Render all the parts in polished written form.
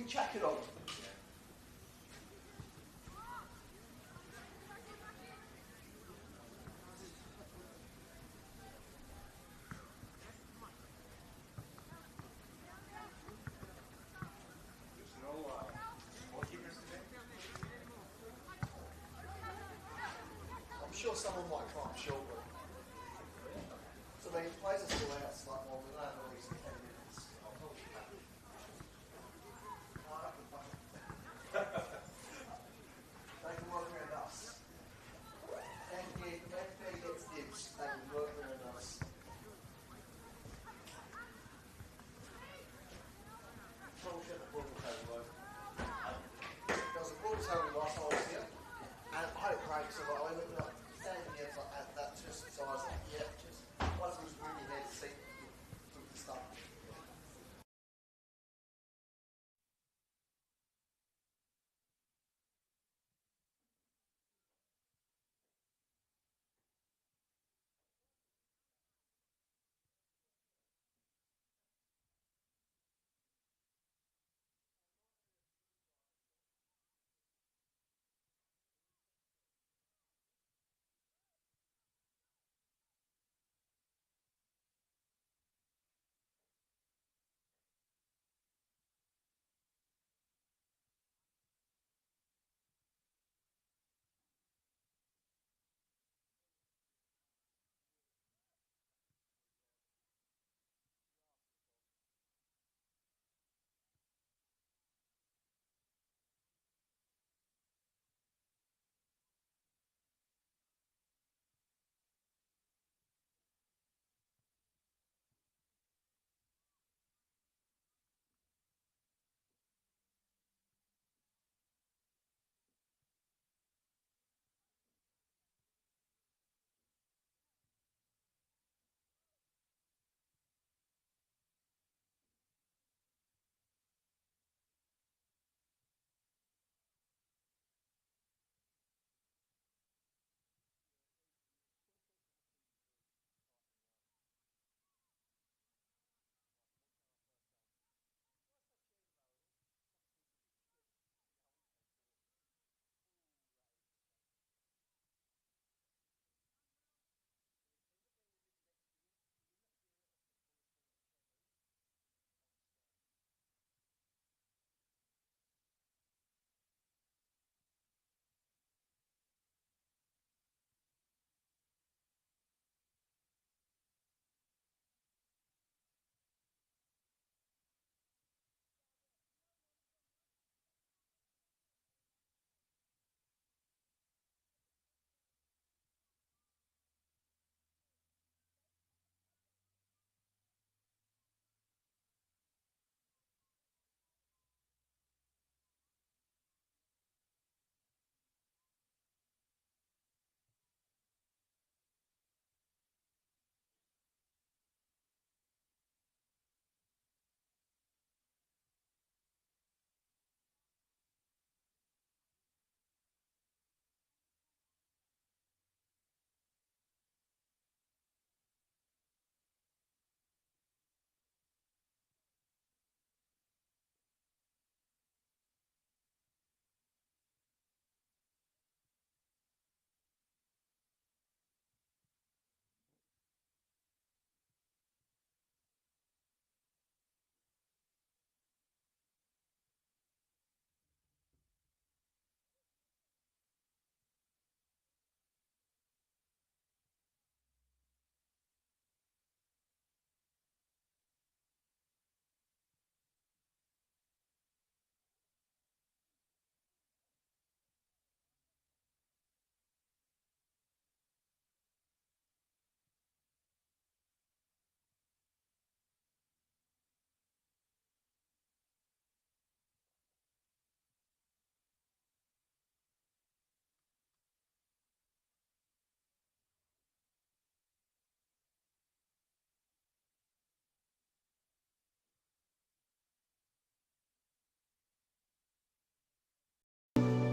fucking jacket on. I'm sure someone might climb shortly. So the players are still out, it's like, well, we don't have at least 10 minutes. They can work around us. And if FP gets dibs, they can work around us. Probably should have a portal table though. There was a portal table last time I was here, and I had it break, so I went up, standing here like that just size, yeah, just once it was really there to see the stuff.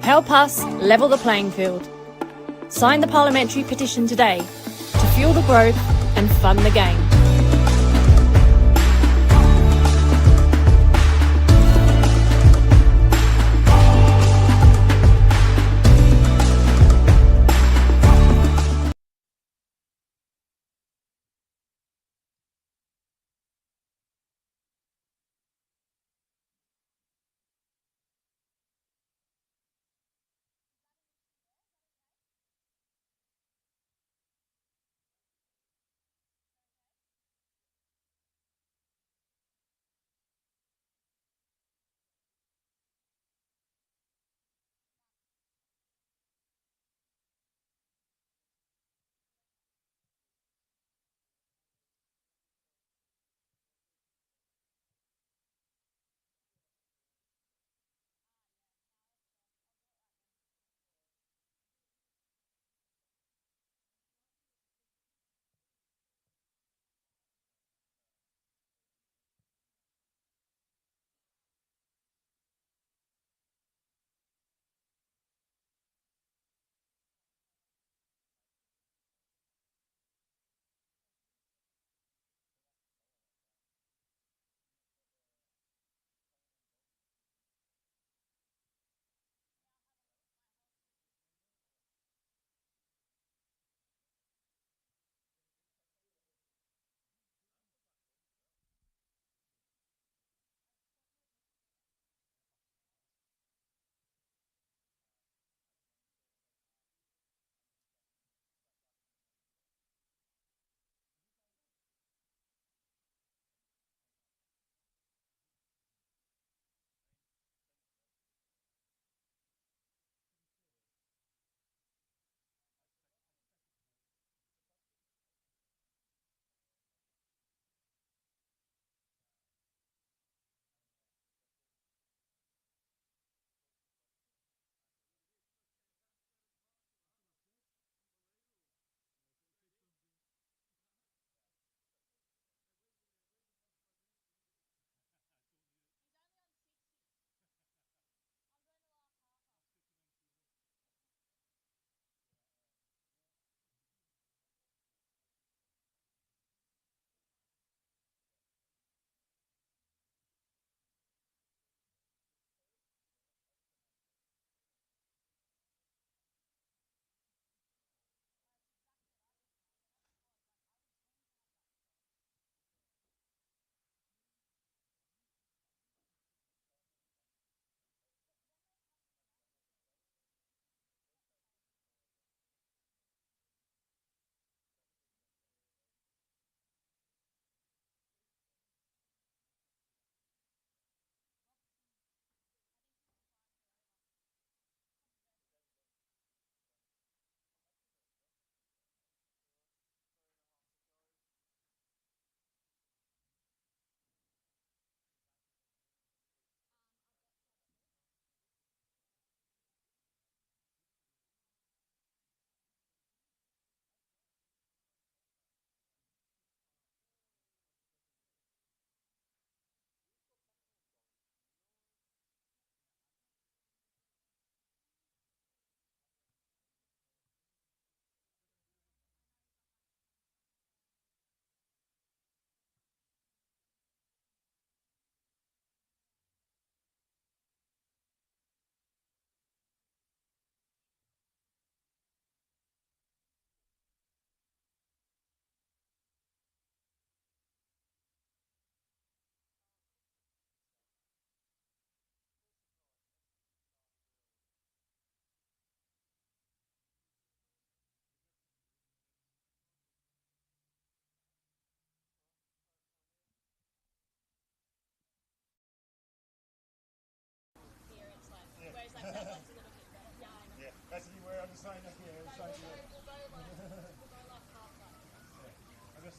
Help us level the playing field. Sign the parliamentary petition today to fuel the growth and fund the game.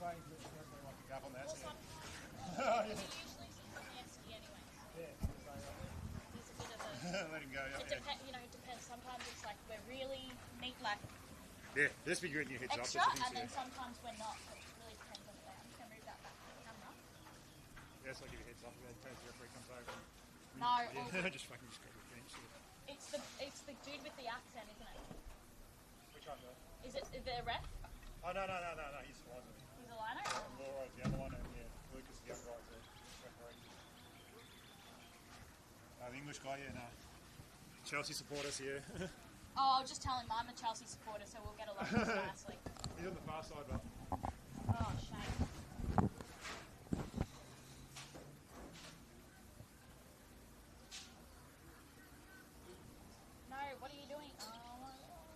saying that she definitely want to go up on that. Well, Yeah. he usually sits on the XD anyway. Yeah. There's a bit of a... Let him go. It depends. Sometimes it's like we're really neat, like Yeah, let's be good in your heads extra, up. and then sometimes we're not. So it really depends on the day. I'm just gonna move that back to the camera. Yeah, so I'll give you a heads up. As the referee comes over. No, Just fucking just grab your bench. it's the dude with the accent, isn't it? Which one? Is it the ref? Oh, no. He's the one. He's a liner. Laura's the other one, and yeah, Lucas the other guy's the referee. The English guy, yeah, no. Chelsea supporters, yeah. Oh, I'll just tell him I'm a Chelsea supporter, so we'll get along nicely. He's on the far side, but. Oh, shame. No, what are you doing? Oh my gosh.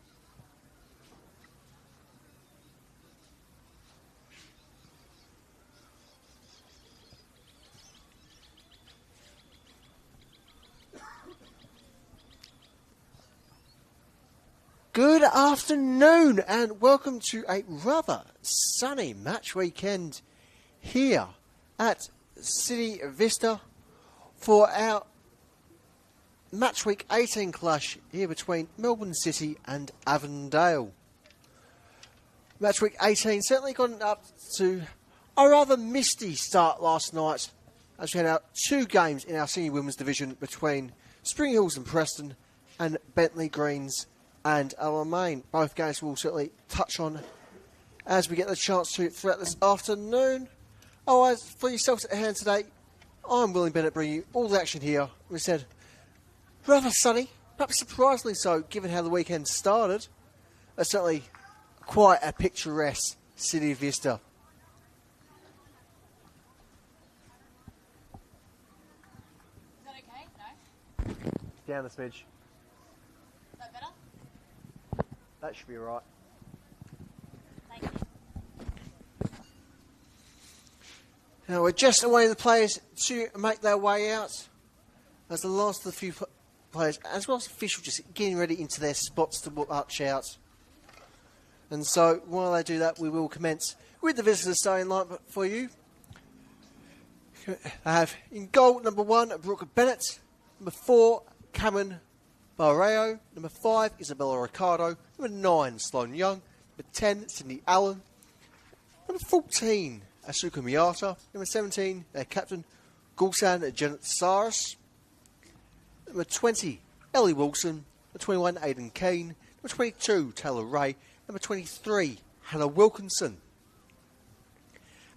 Good afternoon and welcome to a rather sunny match weekend here at City Vista for our match week 18 clash here between Melbourne City and Avondale. Match week 18 certainly gotten up to a rather misty start last night as we had our two games in our senior women's division between Spring Hills and Preston and Bentley Greens and Alamein. Both games we'll certainly touch on as we get the chance to throughout this afternoon. Otherwise, for yourselves at hand today, I'm William Bennett bringing you all the action here. We said rather sunny, perhaps surprisingly so given how the weekend started. But certainly quite a picturesque City Vista. Is that okay? No? Down the smidge. Is that better? That should be right. Thank you. Now we're just awaiting the players to make their way out as the last of the few players, as well as officials, just getting ready into their spots to march out. And so while they do that, we will commence with the visitors starting lineup for you. I have in goal number 1, Brooke Bennett. Number 4, Cameron Barreo. Number 5, Isabella Ricardo. Number 9, Sloane Young. Number 10, Sydney Allen. Number 14, Asuka Miyata. Number 17, their captain, Gulsan Janitsaris. Number 20, Ellie Wilson. Number 21, Aidan Keane. Number 22, Taylor Ray. Number 23, Hannah Wilkinson.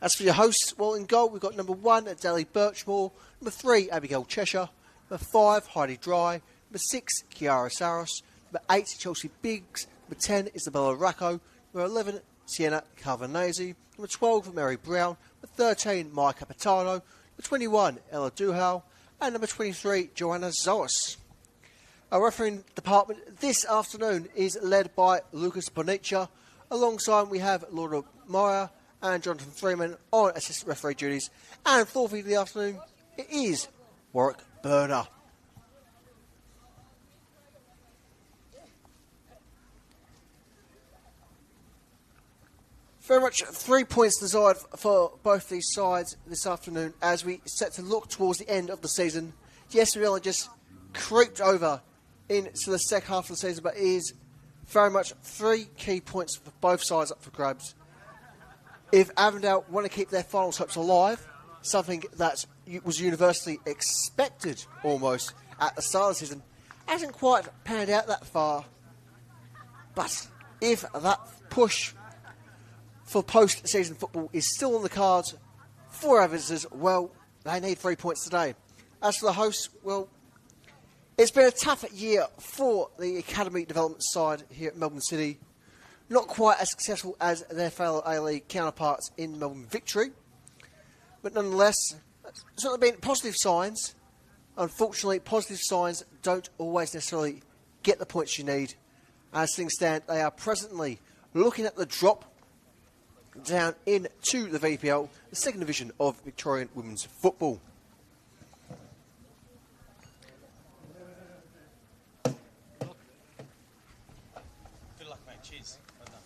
As for your hosts, well, in goal, we've got number 1, Adele Birchmore. Number 3, Abigail Cheshire. Number 5, Heidi Dry. Number 6, Kiara Saris. Number 8, Chelsea Biggs. Number 10, Isabella Racco. Number 11, Sienna Carvanese. Number 12, Mary Brown. Number 13, Maya Capitano. Number 21, Ella Duhal. And number 23, Joanna Zoas. Our refereeing department this afternoon is led by Lucas Bonicia. Alongside we have Laura Meyer and Jonathan Freeman on assistant referee duties. And floor feed of the afternoon, it is Warwick Burner. Very much 3 points desired for both these sides this afternoon as we set to look towards the end of the season. Yes, we only just creeped over into the second half of the season, but it is very much 3 key points for both sides up for grabs. If Avondale want to keep their finals hopes alive, something that was universally expected almost at the start of the season, hasn't quite panned out that far. But if that push for post-season football is still on the cards for our visitors, well, they need 3 points today. As for the hosts, well, it's been a tough year for the academy development side here at Melbourne City. Not quite as successful as their fellow A-League counterparts in Melbourne Victory. But nonetheless, there's certainly been positive signs. Unfortunately, positive signs don't always necessarily get the points you need. As things stand, they are presently looking at the drop down into the VPL, the second division of Victorian women's football. Good luck, mate. Cheers. Well done.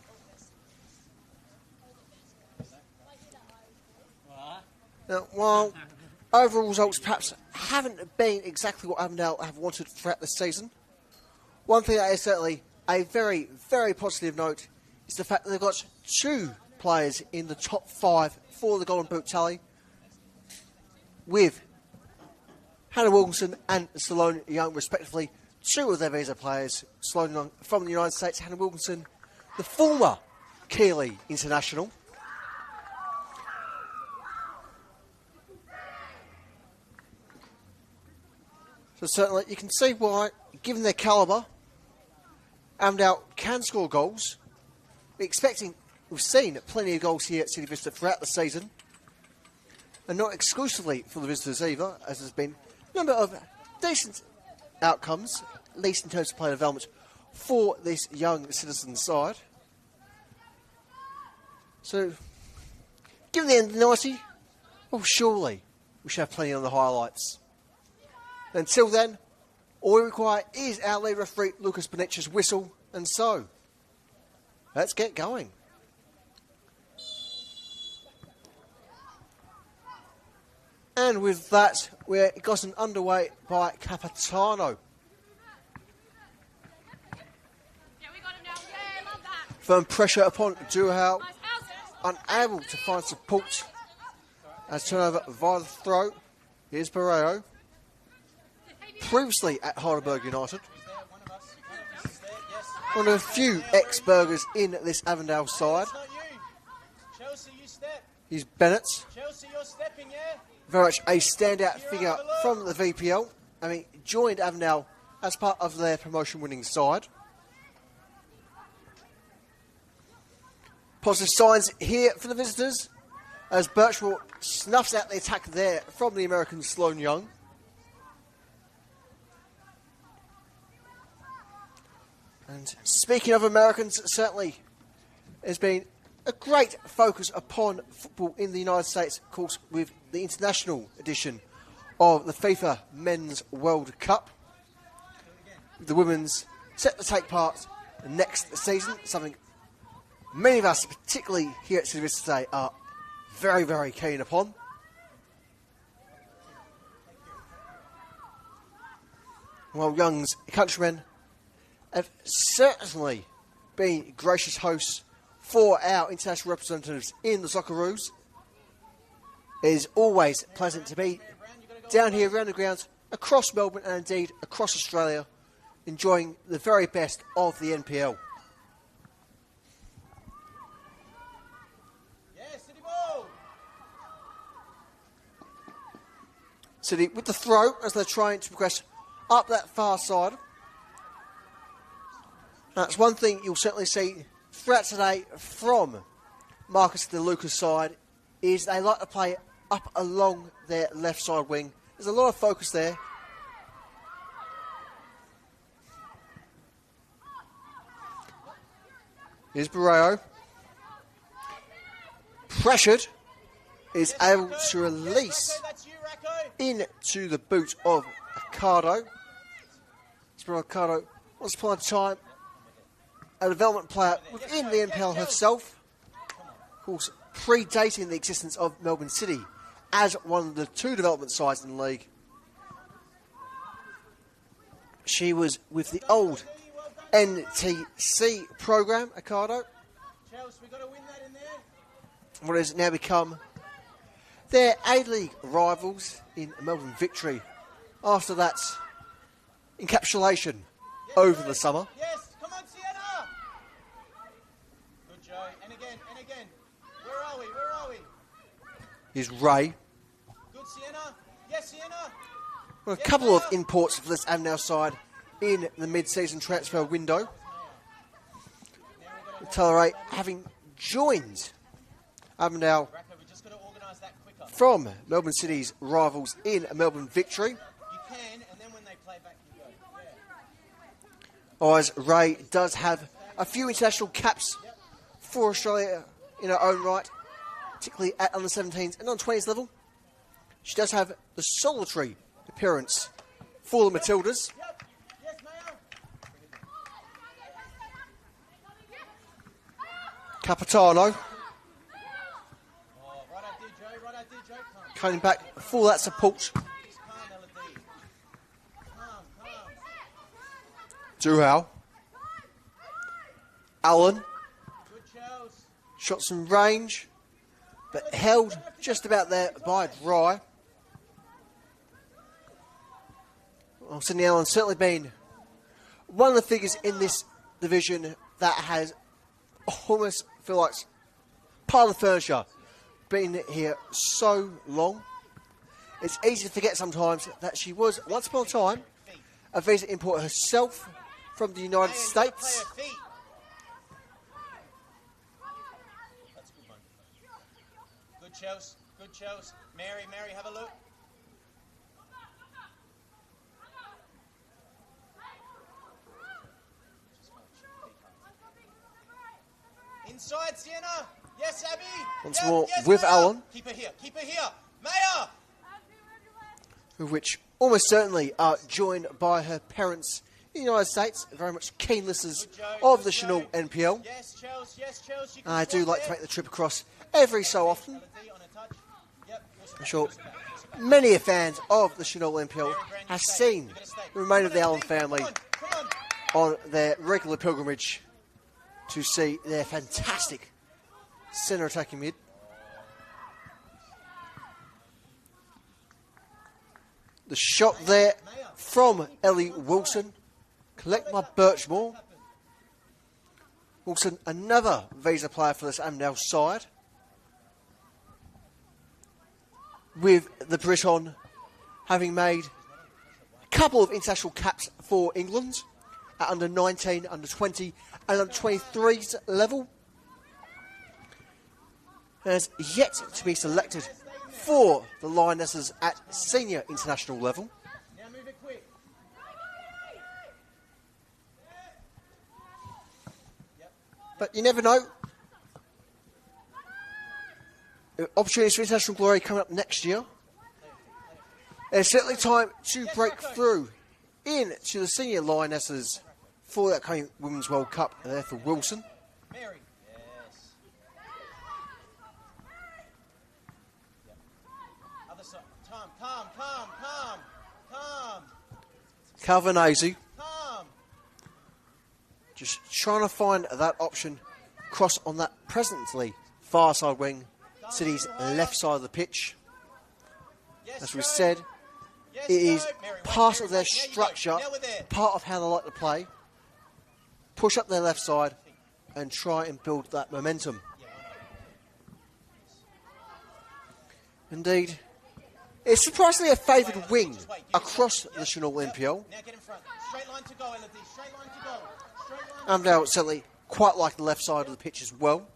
Now, while overall results perhaps haven't been exactly what Avondale have wanted throughout the season, one thing that is certainly a very, very positive note is the fact that they've got 2 players in the top 5 for the Golden Boot tally, with Hannah Wilkinson and Sloane Young, respectively. 2 of their visa players, Sloane Young from the United States, Hannah Wilkinson, the former Keeley international. So certainly you can see why, given their calibre, Avondale can score goals. We've seen plenty of goals here at City Vista throughout the season, and not exclusively for the visitors either, as there's been a number of decent outcomes, at least in terms of player development, for this young citizen side. So, given the end of the 90, well, surely we should have plenty on the highlights. Until then, all we require is our lead referee, Lucas Benich's whistle, and so, let's get going. And with that, we're gotten underway by Capitano. Yeah, we got him now. Yeah, love that. Firm pressure upon Duhal, Nice houses. unable to find support. As turnover via the throw. Here's Barreo. Previously at Heidelberg United. One of a few ex-Burgers in this Avondale side. Not you. Chelsea, you step. He's Bennett. Chelsea, you're stepping, yeah? Very much a standout figure from the VPL. I mean, joined Avondale as part of their promotion-winning side. Positive signs here for the visitors, as Birchwell snuffs out the attack there from the American Sloane Young. And speaking of Americans, certainly there's been a great focus upon football in the United States, of course, with the international edition of the FIFA Men's World Cup. The women's set to take part next season, something many of us, particularly here at City Vista today, are very, very keen upon. While Young's countrymen have certainly been gracious hosts for our international representatives in the Socceroos. It is always pleasant to be down here around the grounds across Melbourne and indeed across Australia, enjoying the very best of the NPL. Yeah, City ball. City with the throw as they're trying to progress up that far side. That's one thing you'll certainly see throughout today from Marcus De Luca's side, is they like to play up along their left side wing. There's a lot of focus there. Here's Barreo. Pressured, is able to release That's you, Racco. into the boot of Ricardo. Ricardo, once upon a time, a development player within the NPL herself, of course, predating the existence of Melbourne City as one of the 2 development sides in the league. She was with the old NTC program, Ricardo, Chelsea, we got to win that in there. what has now become their A-League rivals in Melbourne Victory after that encapsulation over the summer. Yes, come on, Sienna. Good, Joe. And again, and again. Where are we? Where are we? Here's Ray. Good, Sienna. Yes, Sienna. Well, a couple of imports for this Avondale side in the mid-season transfer window. Tellere having joined Avondale Racco, we just got to organise that quicker. from Melbourne City's rivals in Melbourne Victory. You can, and then when they play back, you go. As Ray does have a few international caps for Australia in her own right, particularly at under-17s and under-20s level. She does have the solitary appearance for the Matildas. Yep. Yes, Mayo. Capitano Oh, right out there, Joe. Right out there, Joe. Come. coming back for that support. Calm, Elodie. Calm. Duhal. Allen. Good, Charles. Shots in range, but held just about there by Dry. Well, Sydney Allen certainly been one of the figures in this division that has almost feel like part of the furniture. Been here so long. It's easy to forget sometimes that she was, once upon a time, a visa importer herself from the United States. Play her feet. That's a good one. Good, Chels. Good, Chels. Mary, have a look. Inside, Sienna. Yes, Abby. Once more with Maya. Allen. Keep her here. Maya. Which almost certainly are joined by her parents in the United States, very much keen listeners of the Senol NPL. Yes, Chels. I do like to make the trip across every so often. I'm sure many fans of the Senol NPL have seen the remainder of the Allen family on their regular pilgrimage to see their fantastic centre attacking mid. The shot there from Ellie Wilson. Collect my Birchmore. Wilson, another visa player for this Avondale side. With the Briton having made a couple of international caps for England at under 19, under 20 and under 23's level. Has yet to be selected for the Lionesses at senior international level. Now move it quick. But you never know. Opportunities for international glory coming up next year. It's certainly time to break through into the senior Lionesses for that coming Women's World Cup there for Wilson. Mary. Yes. Other side. Calm. Calvinese Calm. just trying to find that option cross on that presently far side wing, City's left side of the pitch. Yes, As we Joe. said, Yes, it is Joe. Mary, part Mary, of their Mary, there you go. structure, Now we're there. part of how they like to play. Push up their left side and try and build that momentum. Indeed, it's surprisingly a favoured wing across the Senol NPL. Now get in front. Straight line to go, Elodie. Straight line to go. Straight line. Avondale certainly quite like the left side of the pitch as well.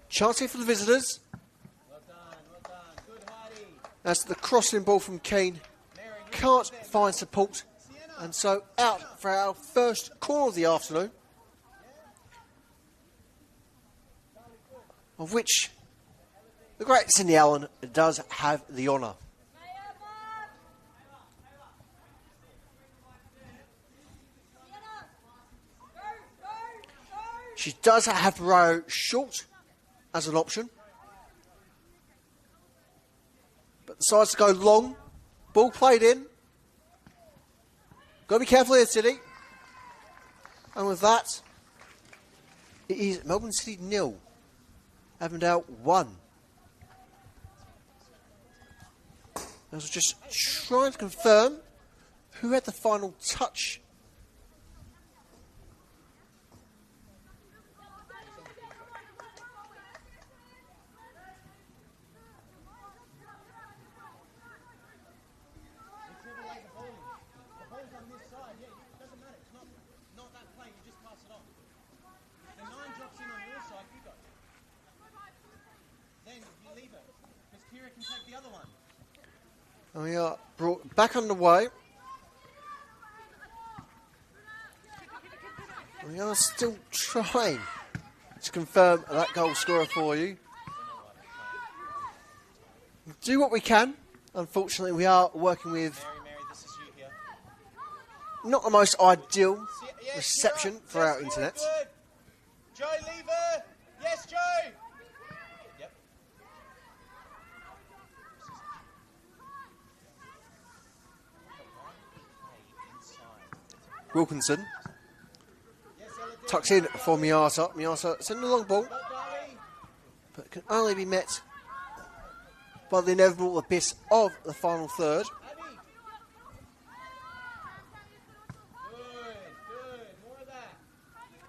Chance here for the visitors. Well done. Good, Hardy. As the crossing ball from Keane can't find support, and so out for our first corner of the afternoon, of which the great Sydney Allen does have the honour. She does have Barrow short as an option. But decides to go long. Ball played in. Got to be careful here, City. And with that, it is Melbourne City 0. Avondale 1. I was just trying to confirm who had the final touch. And we are brought back underway. We are still trying to confirm that goal scorer for you. We do what we can. Unfortunately, we are working with Mary, this is you here. not the most ideal Yes, reception Joe. for Yes, our good, internet. good. Joe, leave her. Yes, Joe. Yep. Wilkinson. Yes, Ella, Tucks in for Miata. Miata sending a long ball, Go, Darby. but can only be met by the inevitable abyss of the final third. Abby. Good. More of that.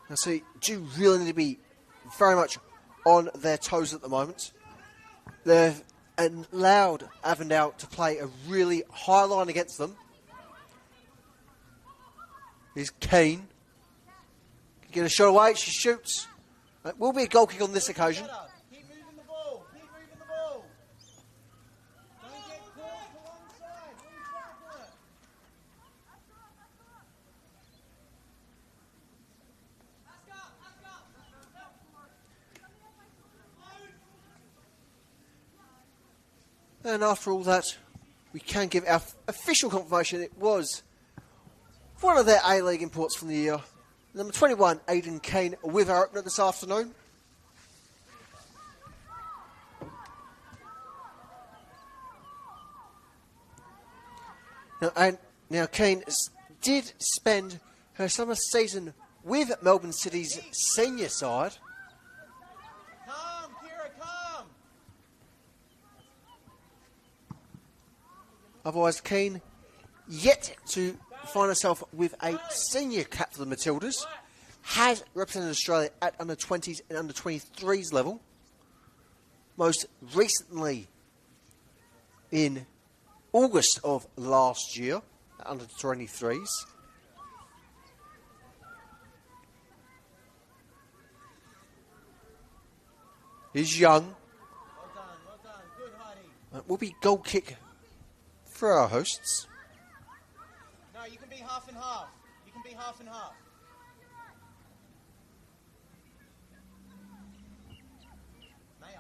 Now, see, do really need to be very much on their toes at the moment. They've allowed Avondale to play a really high line against them. Here's Keane. Can get a shot away. She shoots. It will be a goal kick on this occasion. Better. Keep moving the ball. Keep moving the ball. Don't get caught to one side. One side to it. And after all that, we can give our official confirmation it was one of their A-League imports from the year. Number 21, Aidan Kane, with our opener this afternoon. Now Kane did spend her summer season with Melbourne City's senior side. Calm, Kira, calm. Otherwise, Keane yet to find herself with a senior cap for the Matildas. Has represented Australia at under 20s and under 23s level. Most recently in August of last year, at under 23s. Is young. Well done. Good, Heidi. Will be goal kick for our hosts. No, you can be half and half. You can be half and half. Maya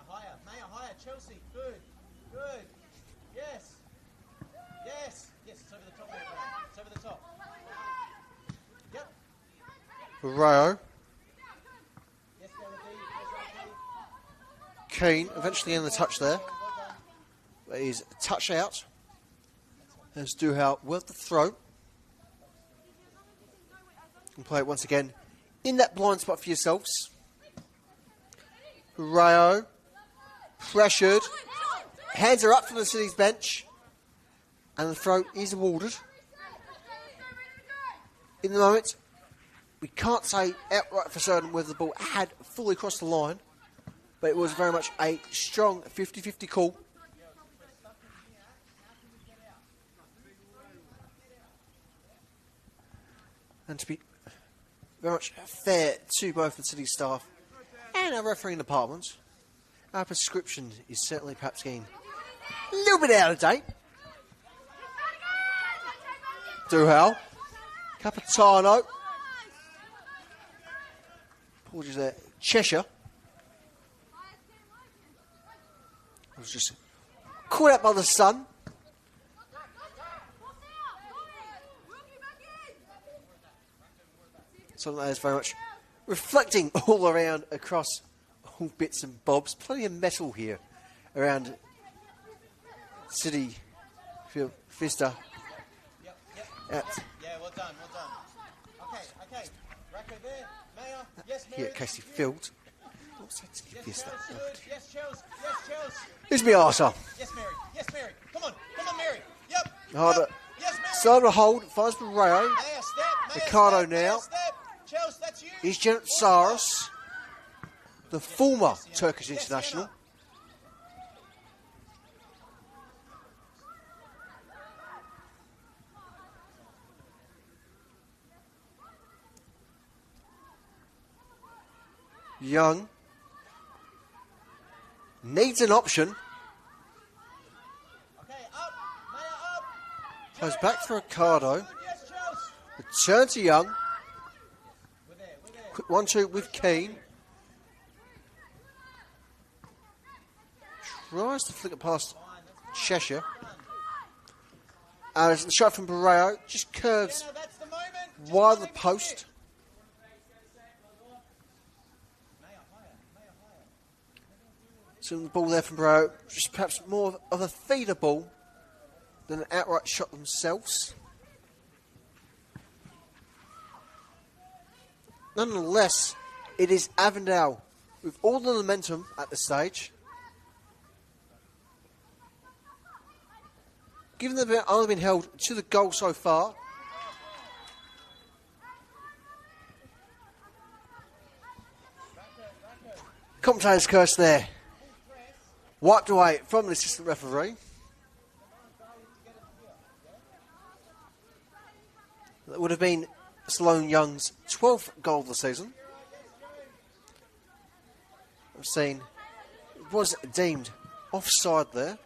higher. Chelsea. Good. Yes. It's over the top. It's over the top. Yep. Rayo. Yes, Ella D. Keane eventually in the touch there. Well done. But he's touch out. As Duhau with the throw. And play it once again in that blind spot for yourselves. Rayo. Pressured. Hands are up from the City's bench. And the throw is awarded. In the moment, we can't say outright for certain whether the ball had fully crossed the line. But it was very much a strong 50-50 call. And to be very much fair to both the City staff and our refereeing department, our prescription is certainly perhaps getting a little bit out of date. Duhal. Capitano. Apologies there. Cheshire. I was just caught out by the sun. Something that is very much reflecting all around across all bits and bobs. Plenty of metal here around City Field Vista. Yep. At Yeah, well done. Okay. Racco there. Maya. Yes, Mary. here at Casey Field. What's that City Yes, Vista? Chelsea. Good. Yes, Chelsea. Here's Miata. Yes, Mary. Come on, Mary. Yep. Harder. Yep. Yes, Mary. Starting to hold. Finds Barreo. Maya, step. Ricardo step, now. Step. Chelsea, that's you. Here's Janet Saros, the former Turkish international. Young needs an option. Okay, up. Maya, up. Goes back for Ricardo. Good, yes, Chelsea. Return to Young. We're there. Quick 1-2 with Keane. Tries to flick it past Cheshire. As the shot from Barreo just curves No, that's the moment. Just wide of the leave it post. Maya, higher. So the ball there from Barreo, just perhaps more of a feeder ball than an outright shot themselves. nonetheless, it is Avondale with all the momentum at the stage. Given that they've only been held to the goal so far, commentator's curse there. Wiped away from the assistant referee. That would have been Sloane Young's 12th goal of the season. I've seen it was deemed offside there.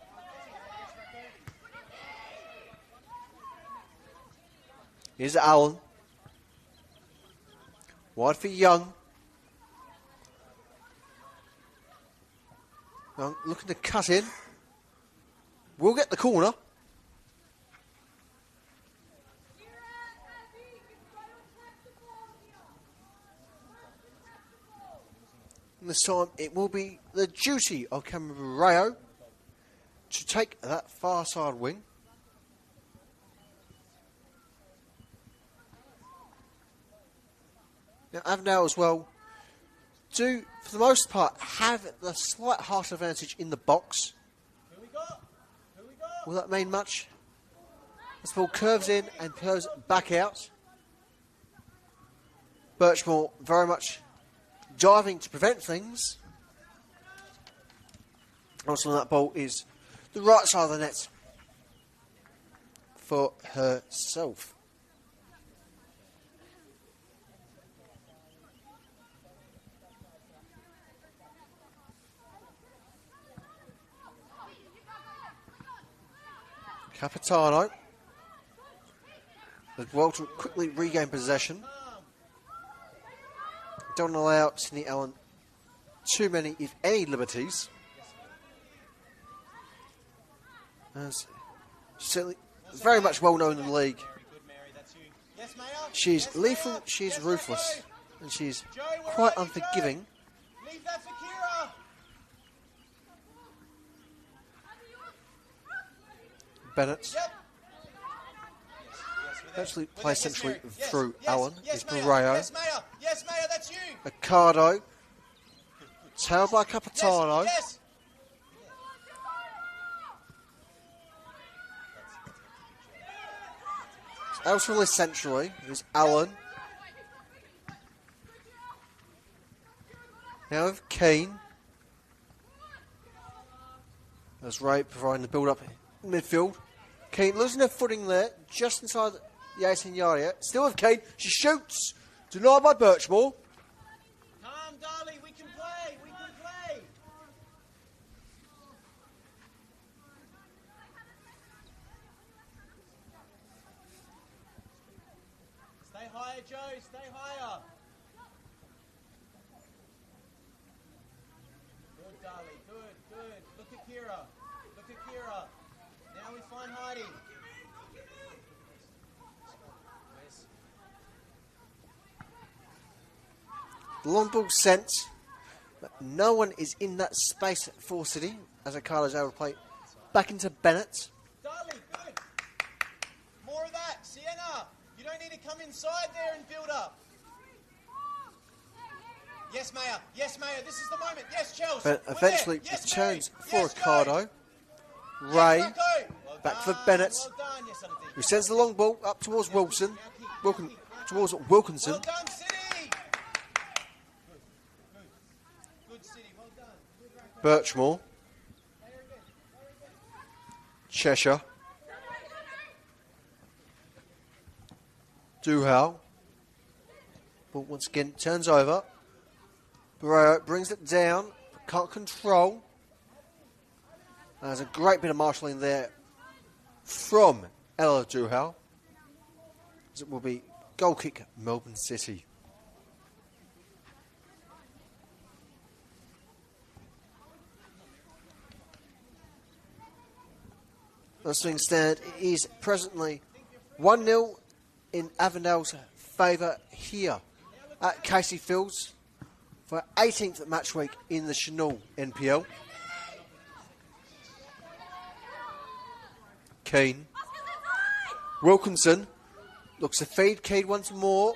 Here's Allen. Wide for Young. Young looking to cut in. We'll get the corner. And this time it will be the duty of Cameron to take that far side wing. Now Avondale as well do, for the most part, have the slight height advantage in the box. Will that mean much? This ball curves in and curves back out. Birchmore very much diving to prevent things. Also, that ball is the right side of the net for herself. Capitano as well to quickly regain possession. Don't allow Sydney Allen too many, if any, liberties. As certainly very much well known in the league. She's lethal, she's ruthless, and she's quite unforgiving. Bennett actually plays centrally through Allen. Is Barreo. Yes, Mayor, that's you. Accardo. Tailed by Capitano. Elsewhere centrally is Allen. Now with Keane. As Ray providing the build up in midfield. Keane losing her footing there, just inside the 18-yard area. Still with Keane. She shoots. Denied by Birchmore. Calm, darling. We can play. We can play. Stay higher, Joe. Stay higher. Good, darling. Good, good. Look at Kira. Look at Kira. Now we find Heidi. The long ball sent, but no one is in that space for City as Accardo's able to play back into Bennett. Darling, good. More of that. Sienna, you don't need to come inside there and build up. Yes, Mayor. Yes, Mayor. This is the moment. Yes, Chelsea. But eventually yes, returns Mary. for Yes, Accardo. Go. Ray, Yes, Rocco. Well back for done, Bennett. Well done. Yes, Aditi. Who sends the long ball up towards Wilson. Towards Wilkinson. Well done, City. Good, City. Well done. Birchmore. Cheshire. Duhal. Ball once again turns over. Barrero brings it down. Can't control. There's a great bit of marshalling there from Ella Duhal. As it will be goal kick Melbourne City. The swing stand is presently 1-0 in Avondale's favour here at Casey Fields for 18th match week in the Senol NPL. Keane. Wilkinson looks to feed Keane once more.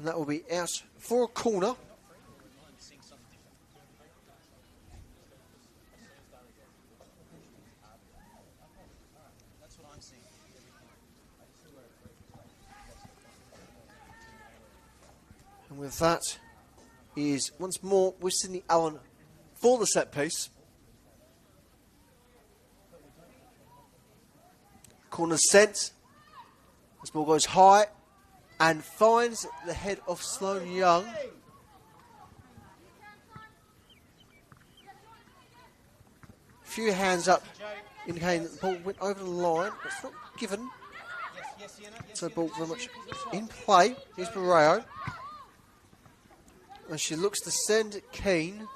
And that will be out for a corner. That's what I'm seeing. And with that is once more with Sydney Allen for the set piece. Corner sent. This ball goes high and finds the head of Sloane Young. Few hands up indicating that the ball went over the line, but it's not given. So the ball very much in play. Here's Barreo. And she looks to send Keane.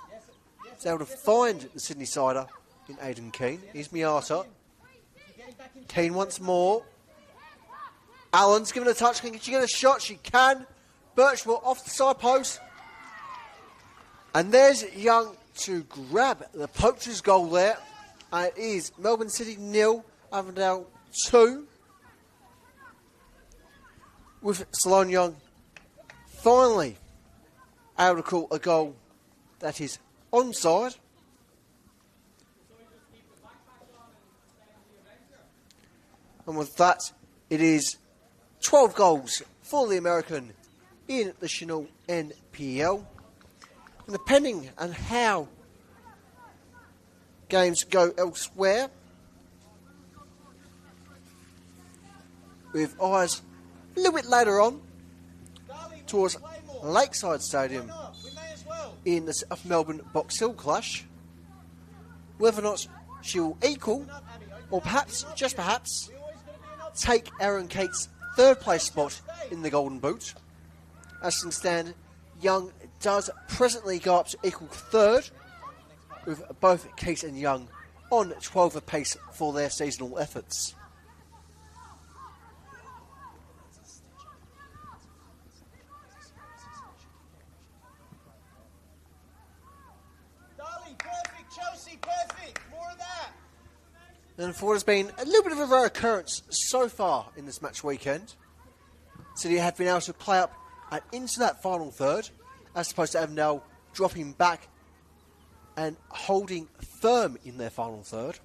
Is able to find the Sydney sider in Aidan Keane. Here's Miata. Keane once more. Allen's given a touch. Can she get a shot? She can. Birchmore off the side post. And there's Young to grab the poacher's goal there. And it is Melbourne City 0, Avondale 2. With Sloane Young finally able to call a goal that is onside. And with that, it is 12 goals for the American in the Senol NPL. And depending on how games go elsewhere, with eyes a little bit later on towards Lakeside Stadium in the South Melbourne Box Hill clash, whether or not she will equal, or perhaps, just perhaps, take Aaron Cate's third place spot in the Golden Boot. As things stand, Young does presently go up to equal third, with both Cate and Young on 12 apace for their seasonal efforts. Perfect, Chelsea, perfect. More of that. And for what has been a little bit of a rare occurrence so far in this match weekend, City have been able to play up and into that final third, as opposed to Avondale dropping back and holding firm in their final third.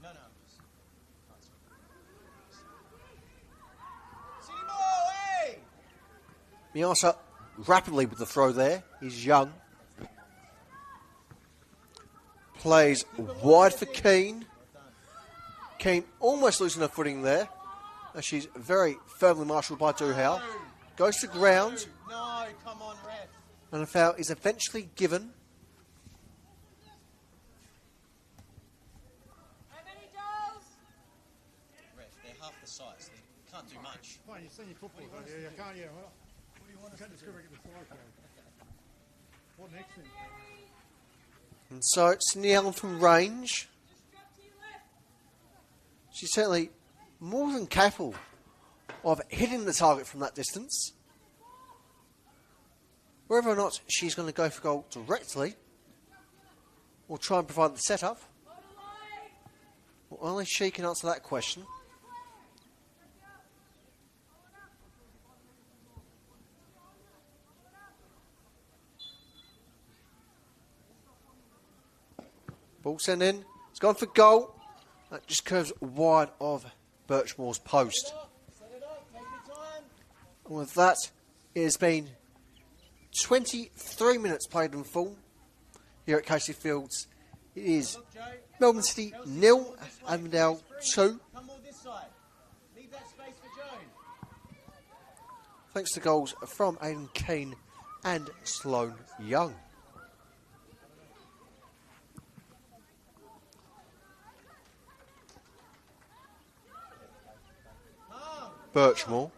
No. City ball, hey! Miasa rapidly with the throw there. He's Young. Plays wide for Keane. Keane almost losing her footing there. As she's very firmly marshalled by Duhau. Goes to ground. No, come on, ref. And a foul is eventually given. Ref, they're half the size. They can't do much. Fine, you've seen your football, haven't you? You can't, yeah. Well, what do you want to discover at the side, What next then? And so it's Sydney Allen from range. She's certainly more than capable of hitting the target from that distance. Whether or not she's going to go for goal directly or try and provide the setup, well, only she can answer that question. Ball sent in. It's gone for goal. That just curves wide of Birchmore's post. And with that, it has been 23 minutes played in full here at Casey Fields. It is Melbourne City 0, Avondale 2. Come more this side. Leave that space for Joan. Thanks to goals from Aidan Keane and Sloane Young. Birchmore.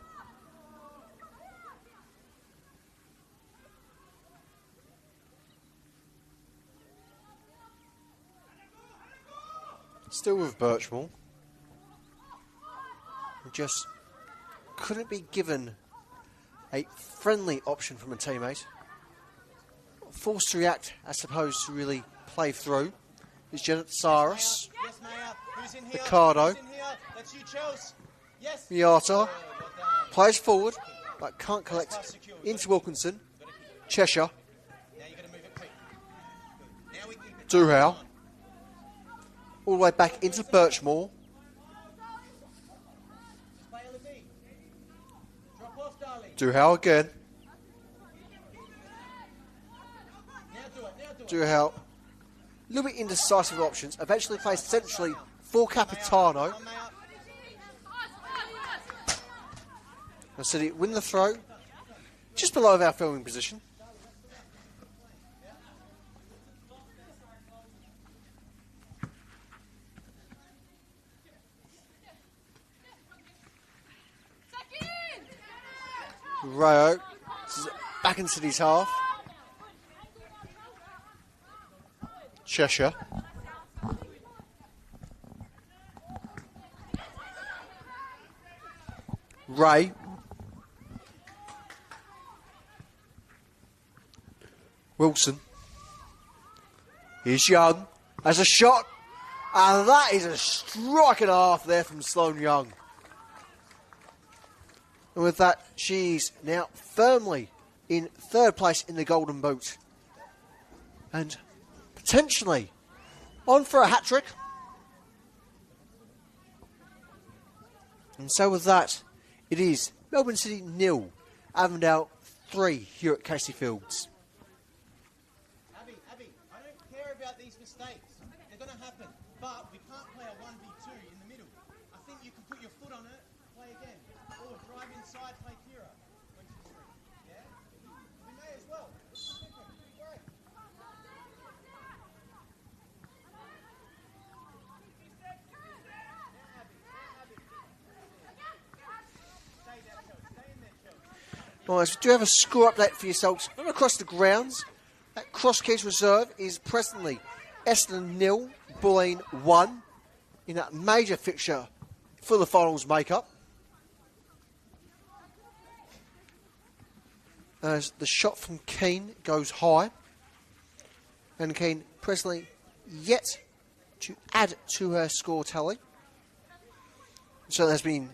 Still with Birchmore. Just couldn't be given a friendly option from a teammate. Forced to react as opposed to really play through. Is Janet Cyrus. Yes, Yes, Maya. Who's in here? Ricardo. Who's in here? That's you, Chelsea. Yes. Miata Well done. plays forward, but can't collect into Wilkinson. Cheshire. Now you're going to move it quick. Good. Now we keep it. Duhau. All the way back into Birchmore. Play L&D. Drop off, darling. Duhau again. Now do it. Now do it. Duhau. A little bit indecisive options. Eventually plays centrally for Capitano. Come, Maya. And City win the throw. Just below our filming position. Rayo. This is back in City's half. Cheshire. Ray. Wilson. Here's Young. Has a shot. And that is a strike and a half there from Sloane Young. And with that, she's now firmly in third place in the Golden Boot. And potentially on for a hat-trick. And so with that, it is Melbourne City 0, Avondale 3 here at Casey Fields. Abby, I don't care about these mistakes. They're going to happen. But we can't play a 1v2 in the middle. I think you can put your foot on it, play again. Or drive inside, play Kira. When she's free. Yeah? We may as well. It's different. It'd be great. Right, so we do have a score update for yourselves across the grounds. At Cross Keys Reserve is presently Essendon 0, Bulleen 1 in that major fixture for the finals make-up. As the shot from Keane goes high. And Keane presently yet to add to her score tally. So there's been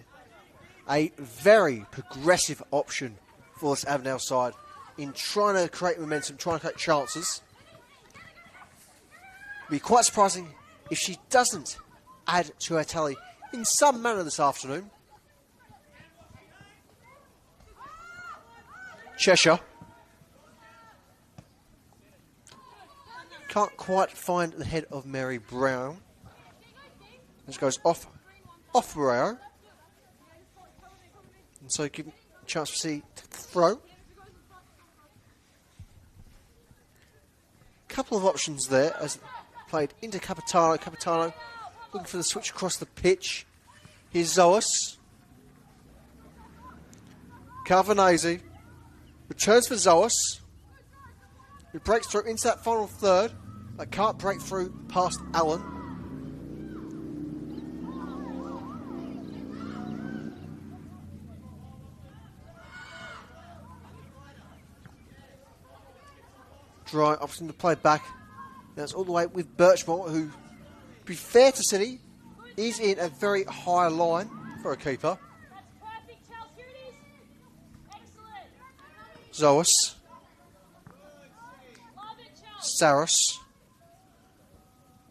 a very progressive option for this Avondale side in trying to create momentum, trying to create chances. It'd be quite surprising if she doesn't add to her tally in some manner this afternoon. Cheshire. Can't quite find the head of Mary Brown. This goes off Barrero. And so give a chance to see the throw. Couple of options there as played into Capitano. Capitano looking for the switch across the pitch. Here's Zoas. Carvanese returns for Zoas. Who breaks through into that final third, but can't break through past Allen. Dry option to play back. That's all the way with Birchmore, who, to be fair to City, is in a very high line for a keeper. That's perfect, Chelsea. Here it is. Excellent. Zoas. Love it, Chelsea. Saris.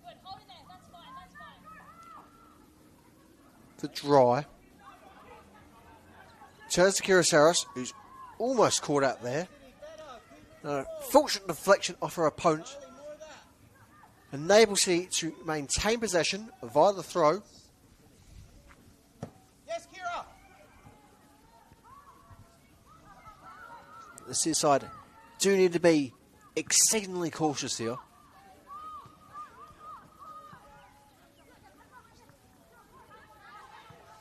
Good. Hold it there. That's fine. That's fine. The dry. Turns to Kira Saris, who's almost caught out there. Fortunate deflection off her opponent. Enables City to maintain possession via the throw. Yes, Kira. The City side do need to be exceedingly cautious here.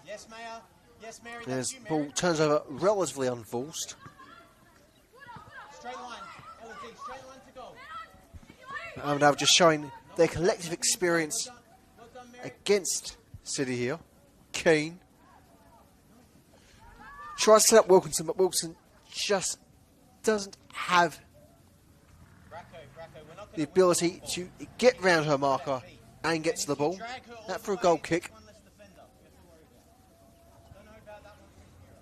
Yes, Maya. Yes, Mary. As That's you, ball Mary. turns over relatively unforced. Straight line. L&D. Straight line to goal. Avondale just showing their collective experience Well done, Mary. against City here. Keane tries to set up Wilkinson, but Wilkinson just doesn't have Bracco, we're not the gonna ability to get round her marker and gets the ball. Drag her all That the for a way, goal that's kick. one less defender you have to worry about. Don't know about that one from here.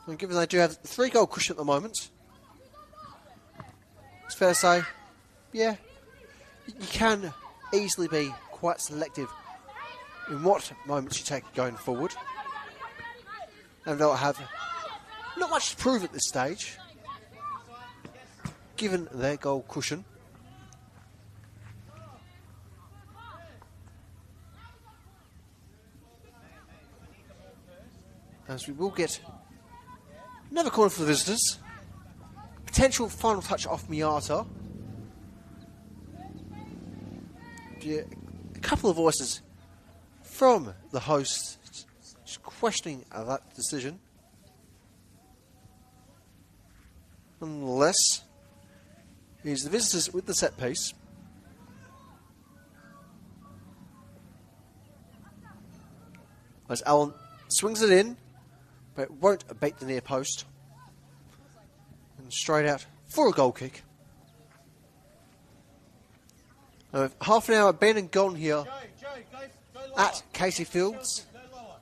And given they do have 3-goal cushion at the moment, it's fair to say, yeah, you can easily be quite selective in what moments you take going forward. And they'll have not much to prove at this stage, given their goal cushion. As we will get another corner for the visitors. Potential final touch off Miata. A couple of voices from the host just questioning that decision. Nonetheless, here's the visitors with the set piece. As Allen swings it in, but it won't abate the near post. And straight out for a goal kick. Half an hour been and gone here Joe, go lower. at Casey Fields. Go lower.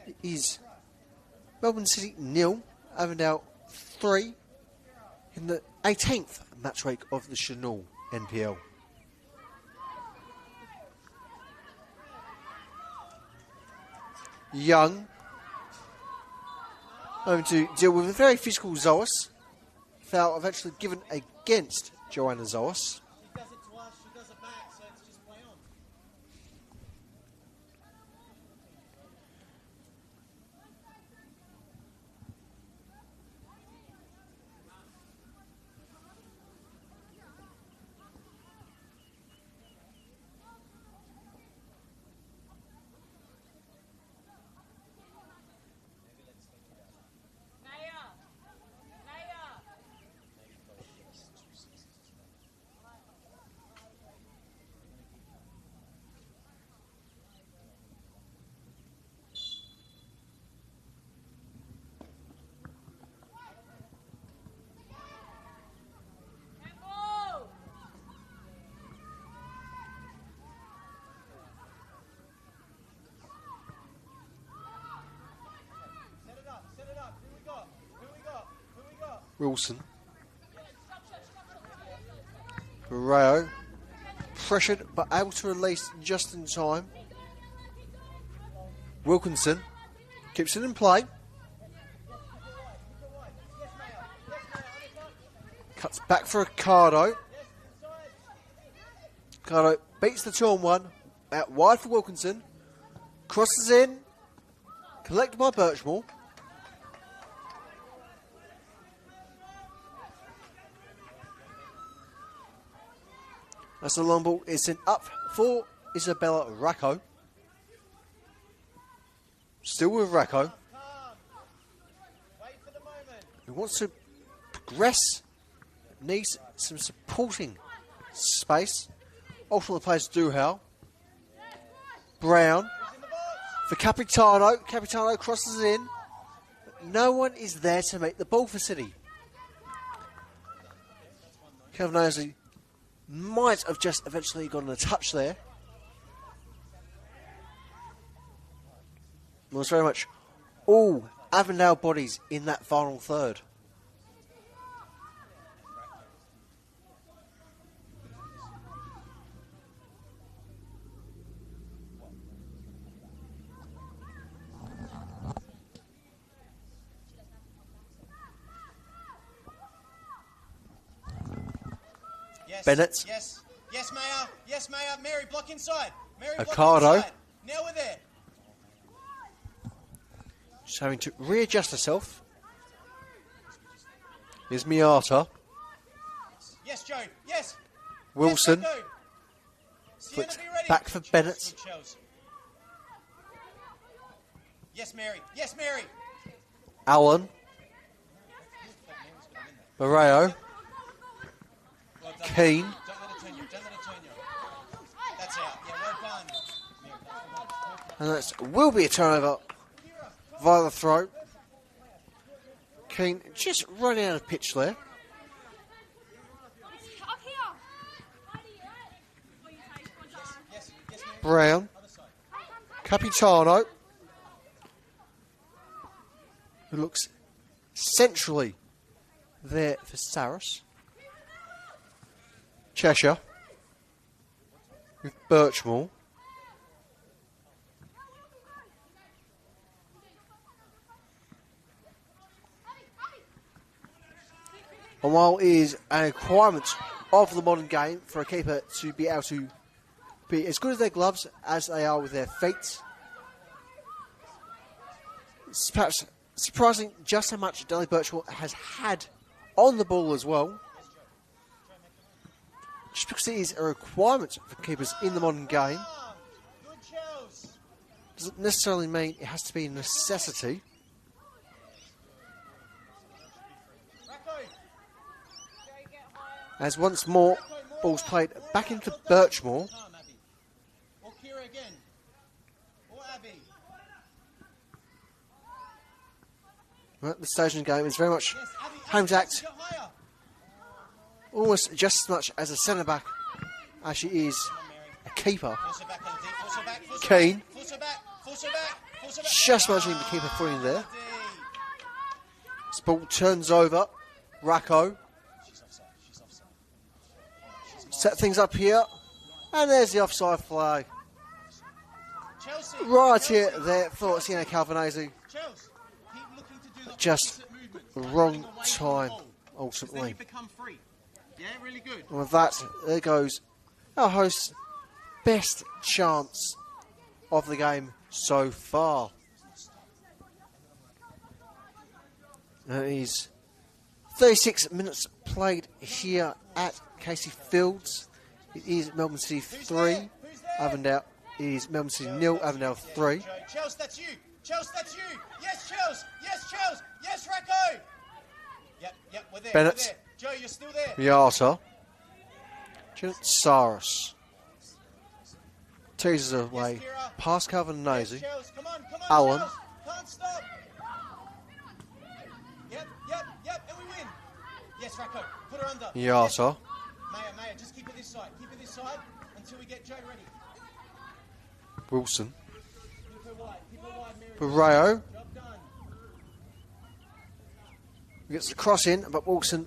It is Melbourne City 0, Avondale 3 in the 18th match week of the Senol NPL. Young having to deal with a very physical Zoas. Foul eventually given against Joanna Zoas. She does it to us, she does it back, so it's just play on. Set it up. Who we got? Wilson. Barreo. Pressured but able to release just in time. Wilkinson keeps it in play. Cuts back for Ricardo. Ricardo beats the 2-on-1. Out wide for Wilkinson. Crosses in. Collected by Birchmore. As the long ball is sent up for Isabella Racco. Still with Racco. Wait for the moment. Who wants to progress. Needs some supporting space. Ultimately plays Duhau. Brown for Capitano. Capitano crosses it in. But no one is there to make the ball for City. Kevin Osley might have just eventually gotten a touch there. It was very much all Avondale bodies in that final third. Yes. Bennett. Yes. Yes, Mayor. Yes, Mayor. Mary, block inside. Mary, block Ocado. inside. Now we're there. She's having to readjust herself. Here's Miata. Yes, Joe. Yes. Wilson. Yes, go. Sienna, Flicks be ready. back for Bennett. Good shows. Yes, Mary. Yes, Mary. Allen. Barreo. Well done. Keane. Don't let it turn you. Don't let it turn you. That's out. Yeah, well done. Mary, And that will be a turnover via the throw. Keane just running out of pitch there. Up here. Yes, yes, ma'am. Brown, Other side. Capitano, who looks centrally there for Saris. Cheshire with Birchmore. And while it is a requirement of the modern game for a keeper to be able to be as good with their gloves as they are with their feet, it's perhaps surprising just how much Dudley Birchmore has had on the ball as well. Just because it is a requirement for keepers in the modern game, Good Chels. doesn't necessarily mean it has to be a necessity. Racco. As once more, ball's played back into Birchmore. Calm, Abby. Or Kira again. Or Abby. Right, the stage in the game is very much Yes, Abby. Holmes act, Get higher. almost just as much as a centre back as she is a keeper. Force her back on the deep. Force her back. Force her Kane. back. Force her back. Force her back. Force her back. Just managing to keep her foot in there. D. This ball turns over. Racco She's offside. She's offside. set things up here. And there's the offside flag. Chelsea. Right Chelsea. here there for Sienna Calvinese. Chelsea. Keep looking to do the Just opposite movement. the Start wrong running away from the time, ball. 'Cause then ultimately. you become free. Yeah, really good. And with that, there goes our host's best chance of the game so far. And it is 36 minutes played here at Casey Fields. It is Melbourne City 3, Avondale is Melbourne City 0, Avondale 3. Chels, that's you. Chels, that's you. Yes, Chels. Yes, Chels. Yes, Racco. Yep, we're there. Bennett. We're there. Joe, you're still there. Miata. Saris. Teases away. Yes, Kira. Past Calvinese. Yes, Chels. Come on, Allen. Chels. Can't stop. Yep, and we win. Yes, Racco. Put her under. Miata. Maya, just keep it this side. Keep it this side until we get Joe ready. Wilson. Keep her wide, Mary. Barreo. Job done. Gets the cross in, but Wilson,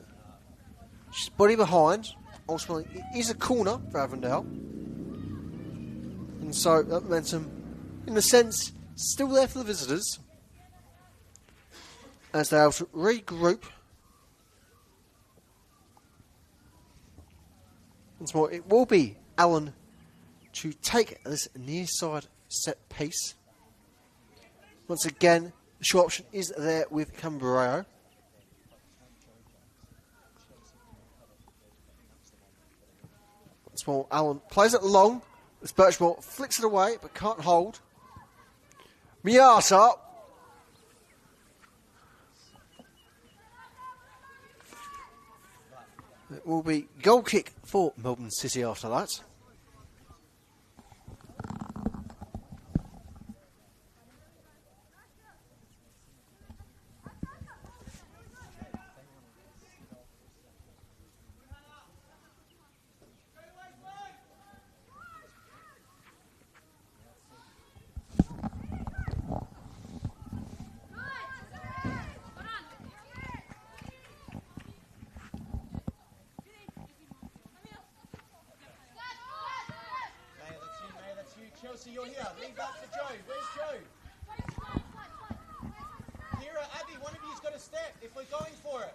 she's body behind. Ultimately, it is a corner for Avondale. And so that momentum, in a sense, still there for the visitors. As they have to regroup. Once more, it will be Allen to take this near side set piece. Once again, the short option is there with Cambrero. Once more, Allen plays it long. As Birchmore flicks it away, but can't hold. Miata. It will be goal kick for Melbourne City after that. Maya, that's you. Chelsea, you're here. Leave that for Joe. Where's Joe? Kira, Abby, one of you's got to step if we're going for it.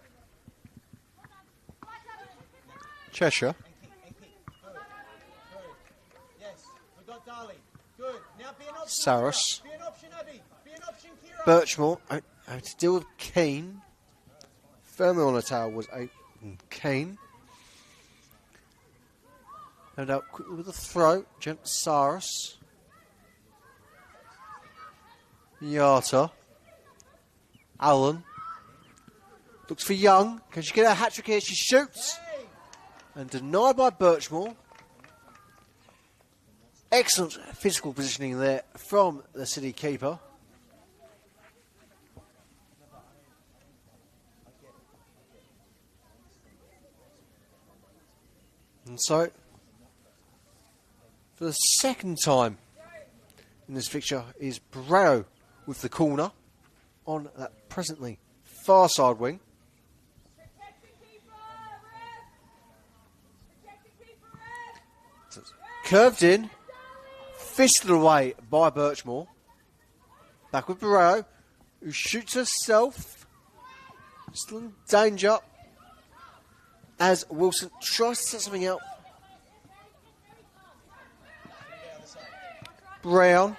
Cheshire. And kick. Good. Yes, we got Darley. Good. Now be an option. Saris. Kira. Be an option, Abby. Be an option, Kira. Birchmore out to deal with Keane. Firmly on the tail was Keane. And out quickly with a throw. Saris. Miata. Allen. Looks for Young. Can she get a hat trick here? She shoots. And denied by Birchmore. Excellent physical positioning there from the City keeper. And so, for the second time in this fixture, is Brao with the corner on that presently far side wing. Protect the keeper, ref! Protect the keeper, ref! So it's curved in, fisted away by Birchmore. Back with Brao, who shoots herself. Still in danger as Wilson tries to set something out. Brown,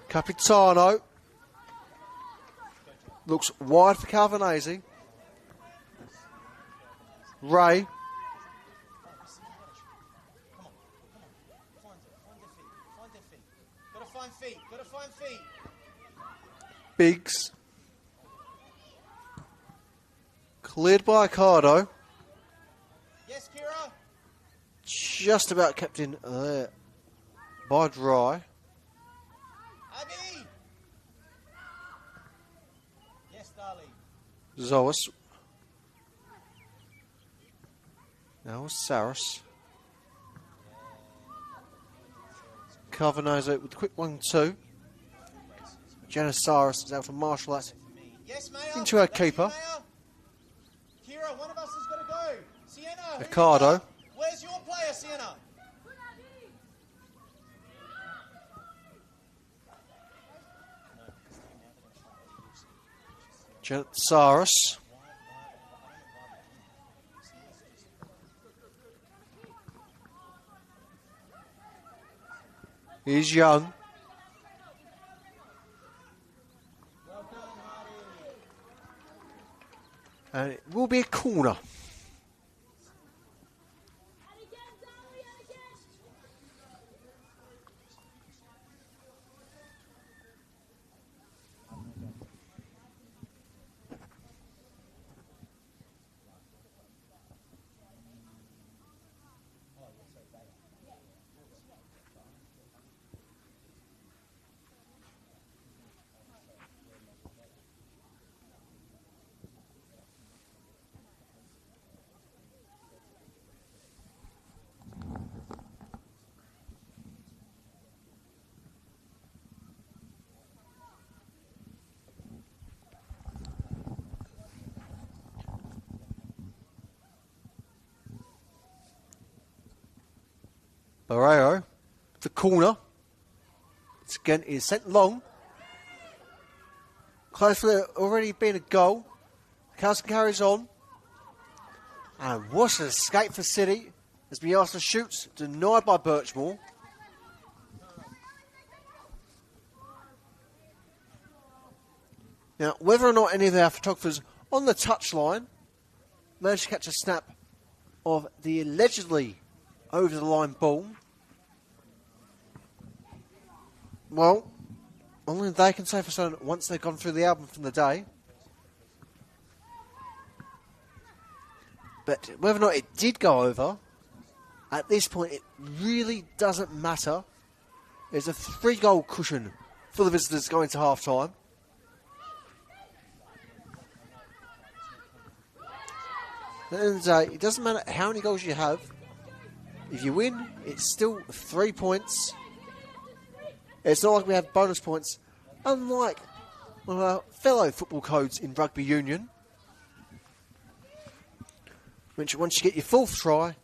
Capitano, looks wide for Calvinese. Ray, Gotta find feet. Biggs, cleared by Ricardo. Yes, Kira. Just about kept in there by Dry. Abby. Yes, darling. Zoas. Now Saris. Carvanazo with the quick 1-2. Janisaris is out for martial arts. Yes, Mayor. Into her That's you, keeper. Mayor. Kira, one of us has got to go. Sienna. who you Ricardo. got? Where's your player, Sienna? Janisaris. He's young. And it will be a corner. Barrero, the corner. It's again is sent long. Close for there already been a goal. Carlson carries on. And what an escape for City as Biasa shoots, denied by Birchmore. Now, whether or not any of our photographers on the touchline managed to catch a snap of the allegedly over-the-line ball, well, only they can say for certain once they've gone through the album from the day. But whether or not it did go over, at this point it really doesn't matter. There's a 3-goal cushion for the visitors going to half-time. At the end of the day, it doesn't matter how many goals you have. If you win, it's still 3 points. It's not like we have bonus points, unlike one of our fellow football codes in rugby union, which once you get your 4th try,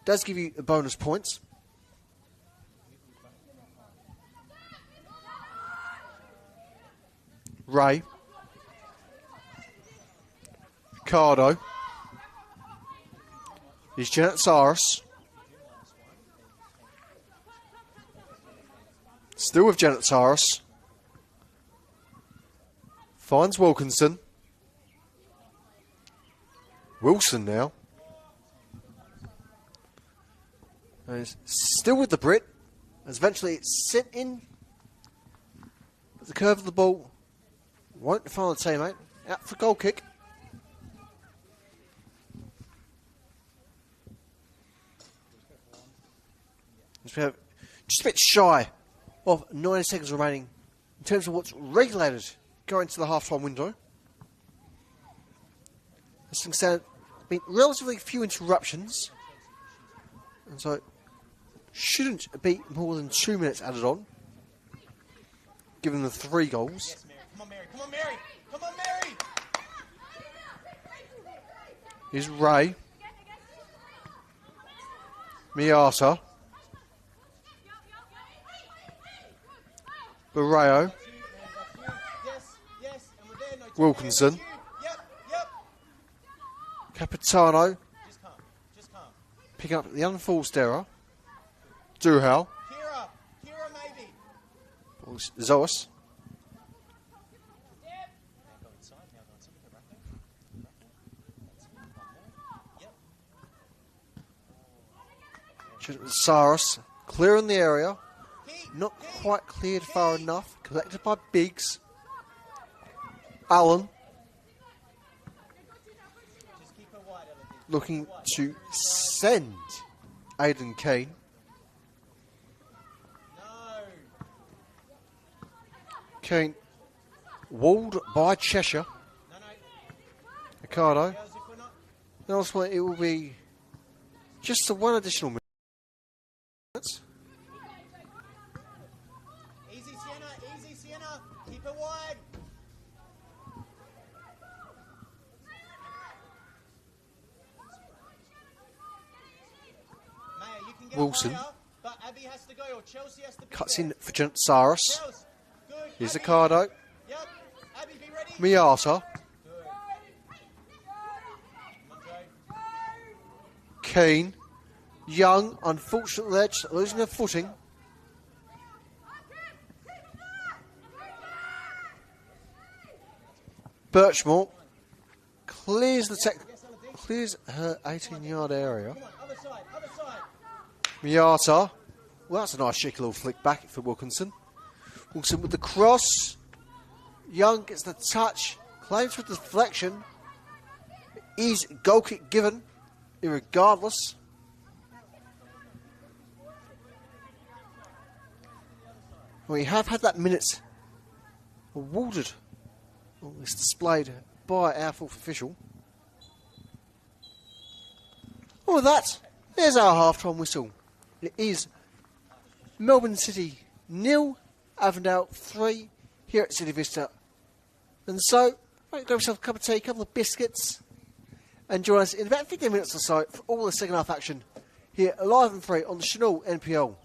does give you the bonus points. Ray. Ricardo. Here's Janet Saris. Still with Janet Saris. Finds Wilkinson. Wilson now. And is still with the Brit. As eventually it's sent in. But the curve of the ball won't find the teammate. Out for goal kick. We have just a bit shy of 90 seconds remaining in terms of what's regulated going to the half-time window. As things stand, been relatively few interruptions And so shouldn't be more than 2 minutes added on, given the 3 goals. Yes, Mary. Come on, Mary. Come on, Mary. Come on, Mary. Here's Ray. Miata. Barreo. Yes, yes. And we're there. No, Wilkinson. Yep. Capitano. Just calm. Just calm. Picking up the unforced error. Duhal. Kira, maybe. Zoas. Now go inside. With the racket. That's it. One more. Yep. Saros. Clearing the area. Keep. Not quite cleared far enough. Collected by Biggs. Allen. Just keep her wide, Elodie. Looking to send Aidan Kane. No. Kane walled by Cheshire. No. Ricardo. Girls, if we're not... And ultimately it will be just the 1 additional minute. Easy, Sienna. Keep her wide. Maya, you can get Wilson. higher, but Abby has to go, or Chelsea has to be Cuts there. in for Saros. Chelsea, good. Here's Abby. Ricardo. Yep. Abby, be ready. Miata. Good. Come on, Joe. Kane. Young, unfortunate ledge, losing their footing. Birchmore clears clears her 18-yard area. Come on, other side. Miata. Well, that's a nice cheeky little flick back for Wilkinson. Wilkinson with the cross. Young gets the touch. Claims for deflection. Is goal kick given, irregardless. We have had that minute awarded, or it's displayed by our fourth official. And with that, there's our half-time whistle. It is Melbourne City 0, Avondale 3 here at City Vista. And so, grab yourself a cup of tea, a couple of biscuits, and join us in about 15 minutes or so for all the second half action here live and free on the Senol NPL.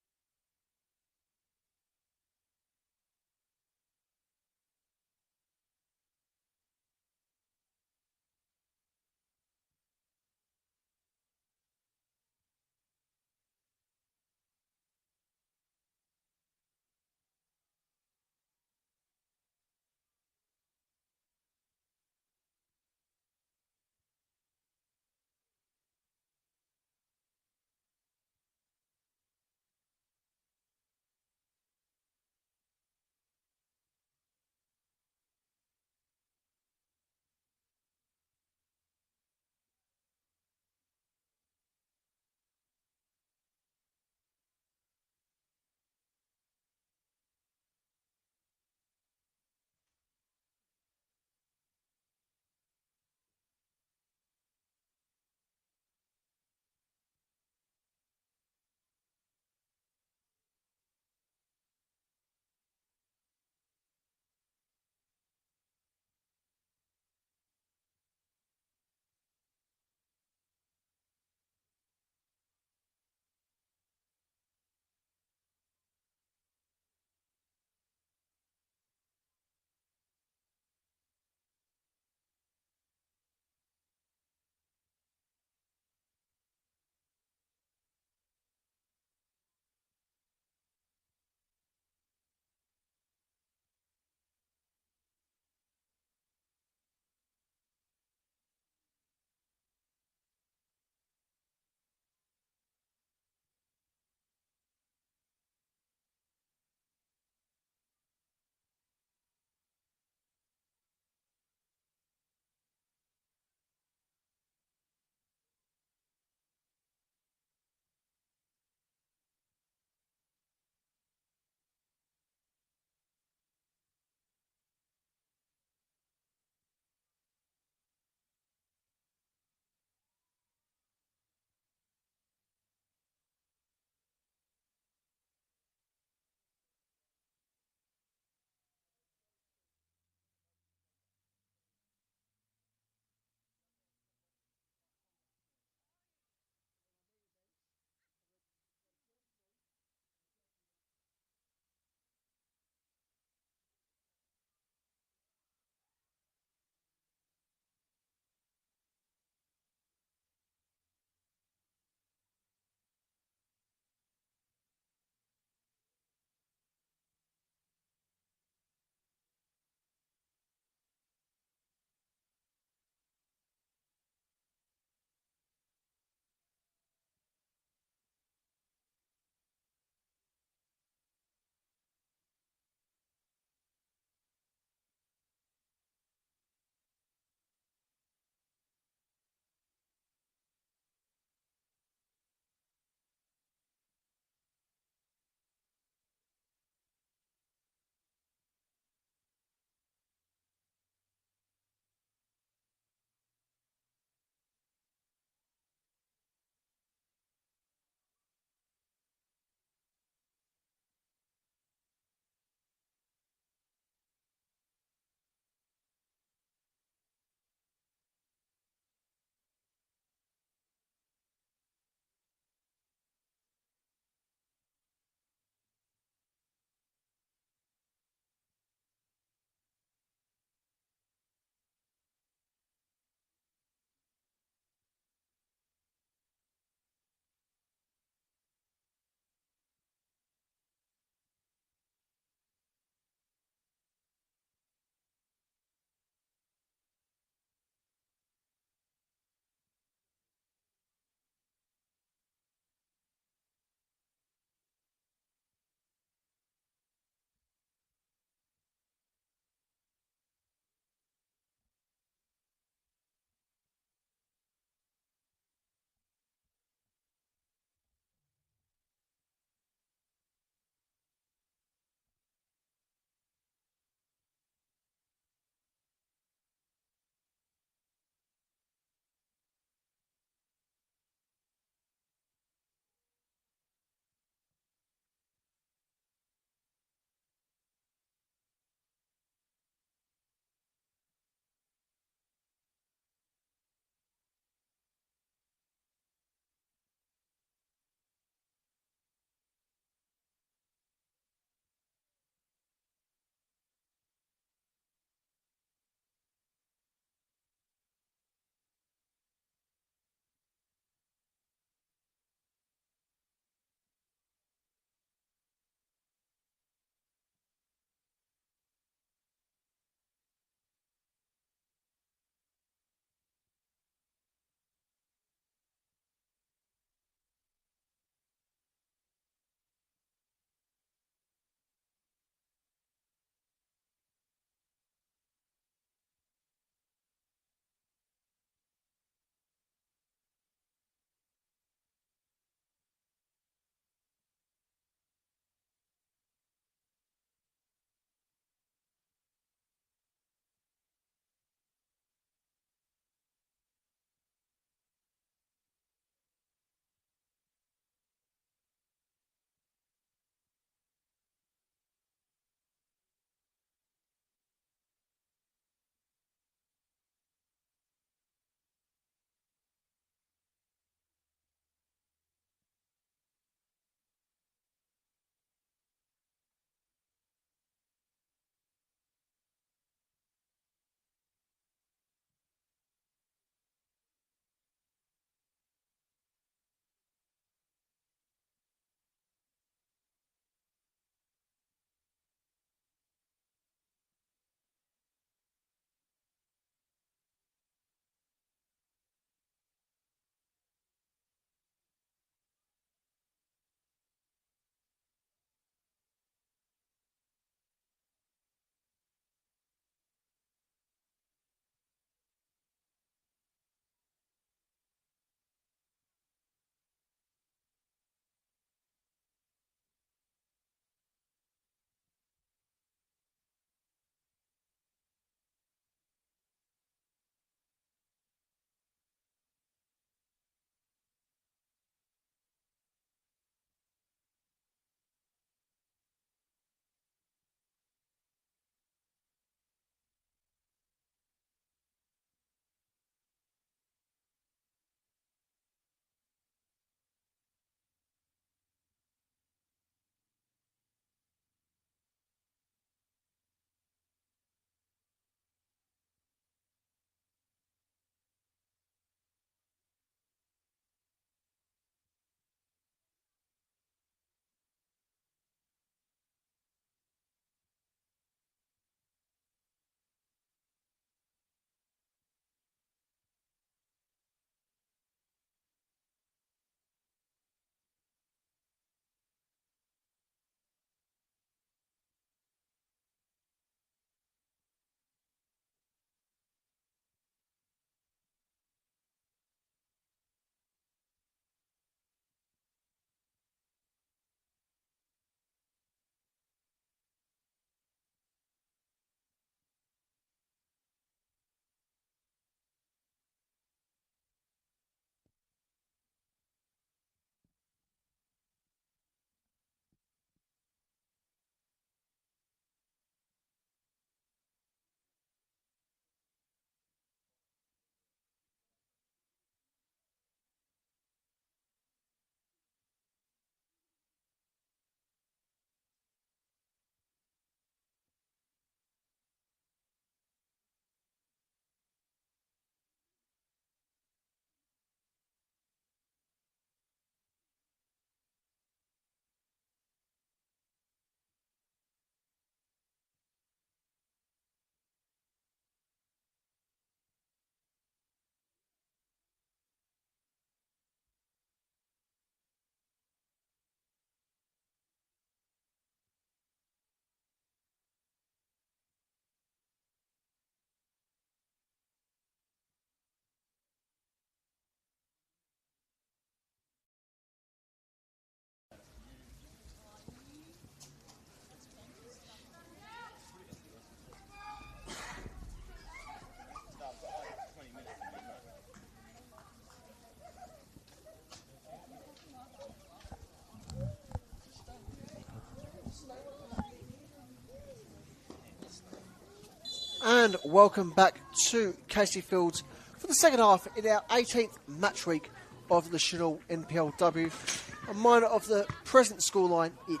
And welcome back to Casey Fields for the second half in our 18th match week of the Senol NPLW. A minor of the present scoreline, it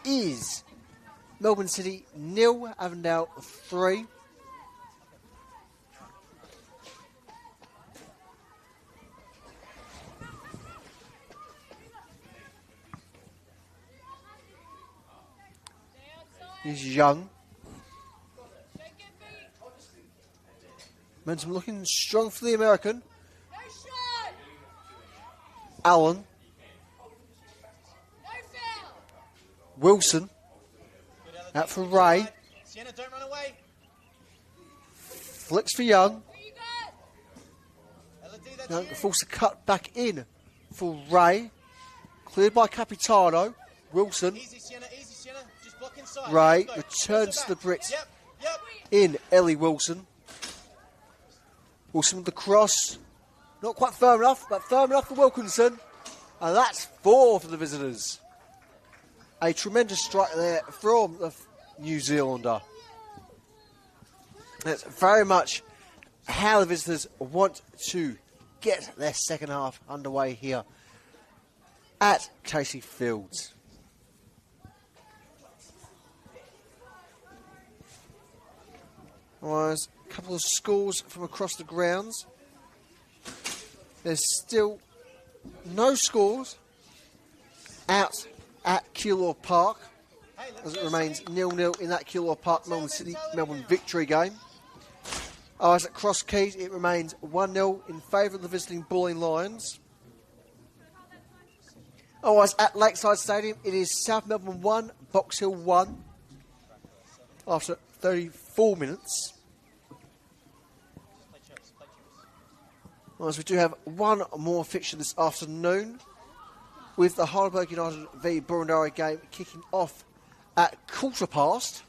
is Melbourne City 0, Avondale 3. He's young. Momentum looking strong for the American. Allen. Wilson. Out for Ray. Sienna, don't run away. Flicks for Young. LD, that's Young you. forced to cut back in for Ray. Cleared by Capitano. Wilson. Easy, Sienna, just block inside. Ray Let's go. returns Let's to go the back. Brits. Yep. In Ellie Wilson. Wilson with the cross. Not quite firm enough, but firm enough for Wilkinson. And that's 4 for the visitors. A tremendous strike there from the New Zealander. That's very much how the visitors want to get their second half underway here at Casey Fields. Otherwise, a couple of scores from across the grounds. There's still no scores out at Keilor Park, Hey, let's as it go, remains City. 0-0 in that Keilor Park Melbourne City Melbourne victory game. As at Cross Keys, it remains 1-0 in favour of the visiting Bulleen Lions. Otherwise, at Lakeside Stadium, it is South Melbourne 1, Box Hill 1 after 34 minutes. As we do have one more fixture this afternoon, with the Heidelberg United v Burundari game kicking off at 1:15.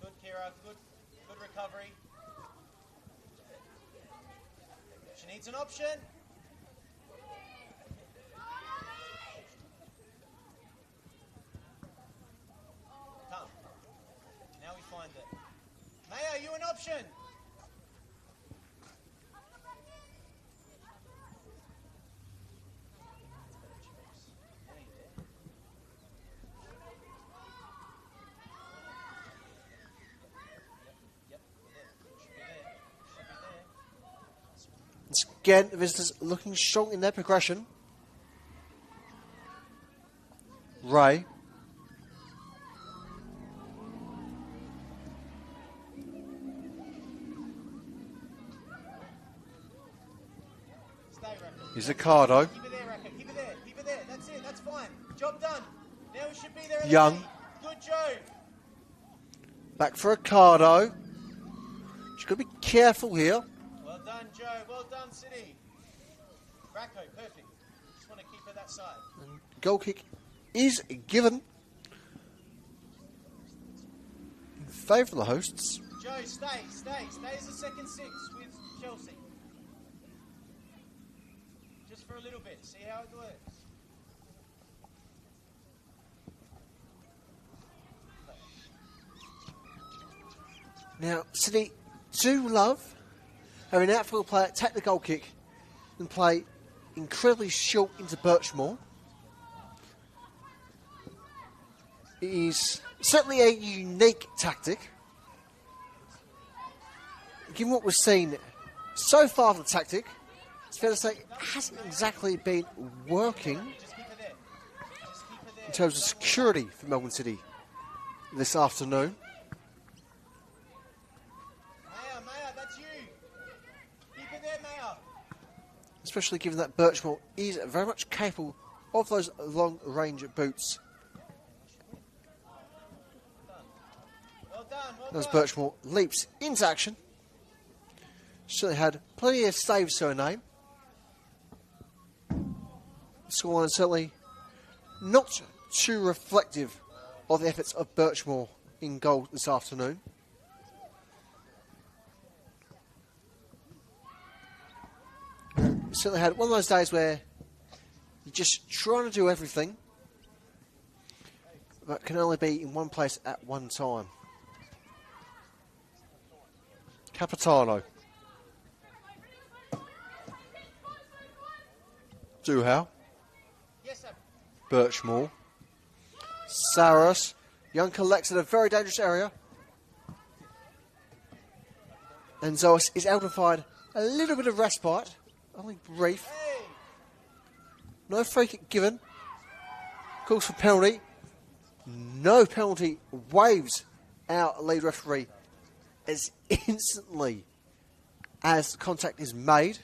Good, Kira. Good recovery. She needs an option. Come. Now we find it. Maya, you an option? Once again, the visitors looking strong in their progression. Ray. Stay, Racket. Here's Ricardo. Keep it there, Racket. Keep it there. Keep it there. That's it. That's fine. Job done. Now we should be there. Young. Good, Joe. Back for Ricardo. She's got to be careful here. Well done, Joe. Well done, City. Racco, perfect. Just want to keep her that side. Goal kick is given in favour of the hosts. Joe, stay as a second six with Chelsea. Just for a little bit. See how it works. Now, City do love having an outfield player take the goal kick and play incredibly short into Birchmore. It is certainly a unique tactic. Given what we've seen so far of the tactic, it's fair to say it hasn't exactly been working. Just keep her there. Just keep her there. in terms of security for Melbourne City this afternoon. Maya, that's you. Keep it there, Maya. Especially given that Birchmore is very much capable of those long-range boots. Well done. As Birchmore leaps into action. Certainly had plenty of saves to her name. The scoreline certainly not too reflective of the efforts of Birchmore in goal this afternoon. Certainly had one of those days where you're just trying to do everything, but can only be in one place at one time. Capitano. Duhau. Yes, sir. Birchmore. Saros. Young collects in a very dangerous area. And Zoas is able to find a little bit of respite. Only brief. Hey. No free kick given. Calls for penalty. No penalty. Waves our lead referee as instantly as contact is made.